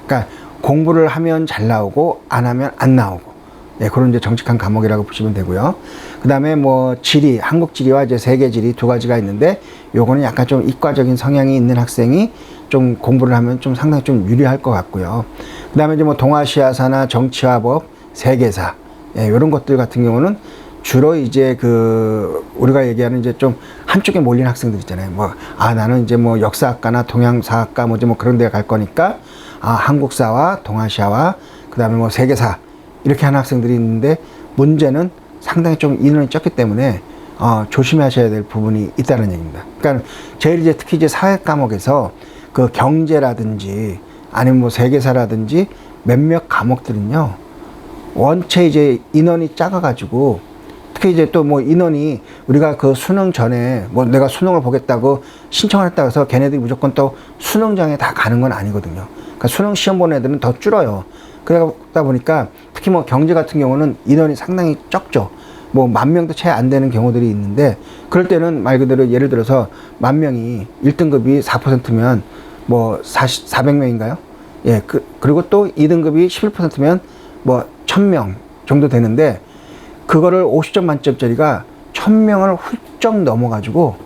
그러니까 공부를 하면 잘 나오고 안 하면 안 나오고, 예, 그런 이제 정직한 과목이라고 보시면 되고요. 그 다음에 뭐 지리, 한국 지리와 이제 세계 지리 두 가지가 있는데, 요거는 약간 좀 이과적인 성향이 있는 학생이 좀 공부를 하면 좀 상당히 좀 유리할 것 같고요. 그 다음에 이제 뭐 동아시아사나 정치와 법, 세계사, 예, 요런 것들 같은 경우는 주로 이제 그 우리가 얘기하는 이제 좀 한쪽에 몰린 학생들 있잖아요. 뭐 나는 이제 뭐 역사학과나 동양사학과 뭐 그런 데 갈 거니까 한국사와 동아시아와 그다음에 뭐 세계사 이렇게 하는 학생들이 있는데, 문제는 상당히 좀 인원이 적기 때문에 조심하셔야 될 부분이 있다는 얘기입니다. 그러니까 제일 이제 특히 이제 사회 과목에서 그 경제라든지 아니면 뭐 세계사라든지 몇몇 과목들은요, 원체 이제 인원이 작아가지고, 특히 이제 또 뭐 인원이 우리가 그 수능 전에 뭐 내가 수능을 보겠다고 신청을 했다고 해서 걔네들이 무조건 또 수능장에 다 가는 건 아니거든요. 그러니까 수능 시험 보는 애들은 더 줄어요. 그러다 보니까 특히 뭐 경제 같은 경우는 인원이 상당히 적죠. 뭐 10,000명도 채 안 되는 경우들이 있는데, 그럴 때는 말 그대로 예를 들어서 10,000명이 1등급이 4%면 뭐 400명인가요? 예, 그리고 또 2등급이 11%면 뭐 1,000명 정도 되는데, 그거를 50점 만점짜리가 1,000명을 훌쩍 넘어가지고,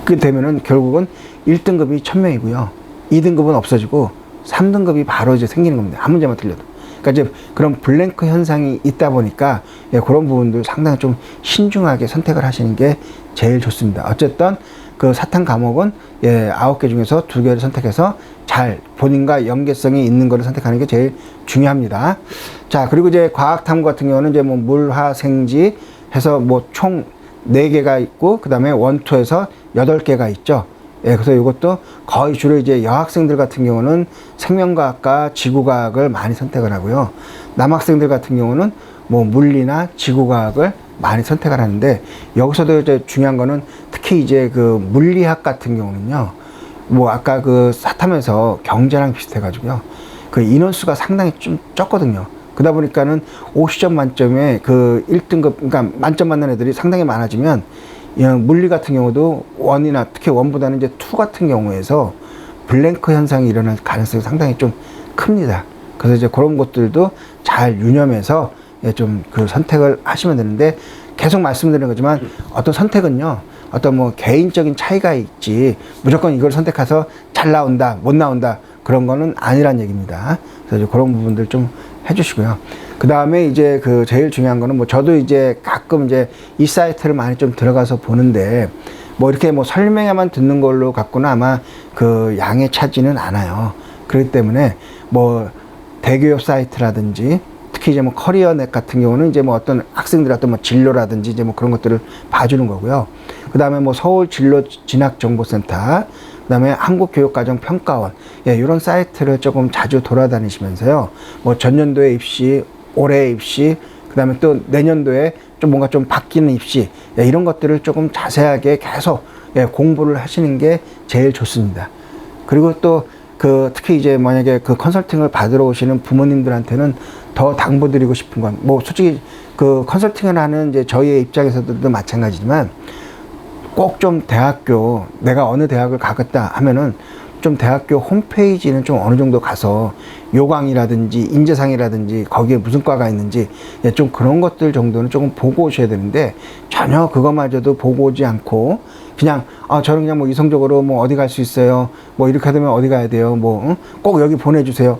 그 되면은 결국은 1등급이 1,000명이고요. 2등급은 없어지고 3등급이 바로 이제 생기는 겁니다. 한 문제만 틀려도. 그러니까 이제 그런 블랭크 현상이 있다 보니까, 예, 그런 부분들 상당히 좀 신중하게 선택을 하시는 게 제일 좋습니다. 어쨌든 그 사탐 과목은 9개 중에서 2개를 선택해서 잘 본인과 연계성이 있는 거를 선택하는 게 제일 중요합니다. 자, 그리고 이제 과학탐구 같은 경우는 이제 뭐 물화생지 해서 뭐 총 4개가 있고, 그 다음에 1, 2에서 8개가 있죠. 예, 그래서 이것도 거의 주로 이제 여학생들 같은 경우는 생명과학과 지구과학을 많이 선택을 하고요. 남학생들 같은 경우는 뭐 물리나 지구과학을 많이 선택을 하는데, 여기서도 이제 중요한 거는 특히 이제 그 물리학 같은 경우는요, 뭐 아까 그 사탐에서 경제랑 비슷해가지고요, 그 인원수가 상당히 좀 적거든요. 그러다 보니까는 50점 만점에 그 1등급, 그러니까 만점 받는 애들이 상당히 많아지면, 물리 같은 경우도 1이나 특히 1보다는 이제 2 같은 경우에서 블랭크 현상이 일어날 가능성이 상당히 좀 큽니다. 그래서 이제 그런 것들도 잘 유념해서 좀 그 선택을 하시면 되는데, 계속 말씀드리는 거지만 어떤 선택은요, 어떤 뭐 개인적인 차이가 있지 무조건 이걸 선택해서 잘 나온다 못 나온다 그런 거는 아니란 얘기입니다. 그래서 이제 그런 부분들 좀 해주시고요. 그 다음에 이제 그 제일 중요한 거는 뭐 저도 이제 가끔 이제 이 사이트를 많이 좀 들어가서 보는데, 뭐 이렇게 뭐 설명에만 듣는 걸로 갖고는 아마 그 양에 차지는 않아요. 그렇기 때문에 뭐 대교육 사이트라든지 특히 이제 뭐 커리어넷 같은 경우는 이제 뭐 어떤 학생들 어떤 뭐 진로라든지 이제 뭐 그런 것들을 봐주는 거고요. 그 다음에 뭐 서울 진로 진학 정보센터, 그 다음에 한국교육과정평가원, 예, 이런 사이트를 조금 자주 돌아다니시면서요, 뭐 전년도에 입시, 올해 입시, 그 다음에 또 내년도에 좀 뭔가 좀 바뀌는 입시, 예, 이런 것들을 조금 자세하게 계속 공부를 하시는 게 제일 좋습니다. 그리고 또 그 특히 이제 만약에 그 컨설팅을 받으러 오시는 부모님들한테는 더 당부드리고 싶은 건, 뭐 솔직히 그 컨설팅을 하는 이제 저희의 입장에서도 마찬가지지만, 꼭 좀 대학교, 내가 어느 대학을 가겠다 하면은 좀 대학교 홈페이지는 좀 어느 정도 가서 요강이라든지 인재상이라든지 거기에 무슨 과가 있는지, 좀 그런 것들 정도는 조금 보고 오셔야 되는데, 전혀 그거마저도 보고 오지 않고 그냥 저는 그냥 뭐 이성적으로 뭐 어디 갈 수 있어요, 뭐 이렇게 되면 어디 가야 돼요, 뭐 꼭 여기 보내주세요.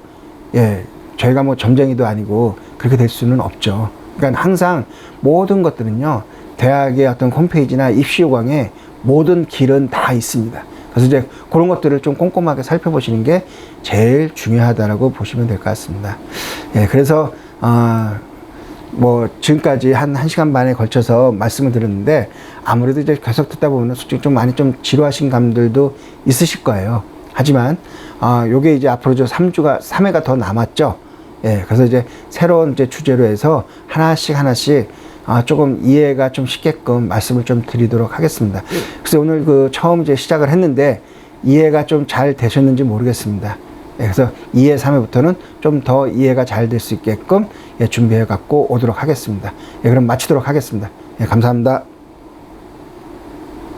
예, 저희가 뭐 점쟁이도 아니고 그렇게 될 수는 없죠. 그러니까 항상 모든 것들은요, 대학의 어떤 홈페이지나 입시 요강에 모든 길은 다 있습니다. 그래서 이제 그런 것들을 좀 꼼꼼하게 살펴보시는 게 제일 중요하다라고 보시면 될 것 같습니다. 예, 그래서 뭐 지금까지 한 1시간 반에 걸쳐서 말씀을 드렸는데, 아무래도 이제 계속 듣다 보면 솔직히 좀 많이 좀 지루하신 감들도 있으실 거예요. 하지만 요게 이제 앞으로 3회가 더 남았죠. 예, 그래서 이제 새로운 이제 주제로 해서 하나씩 조금 이해가 좀 쉽게끔 말씀을 좀 드리도록 하겠습니다. 그래서 오늘 그 처음 이제 시작을 했는데 이해가 좀 잘 되셨는지 모르겠습니다. 예, 그래서 2회, 3회부터는 좀 더 이해가 잘 될 수 있게끔 준비해 갖고 오도록 하겠습니다. 예, 그럼 마치도록 하겠습니다. 예, 감사합니다.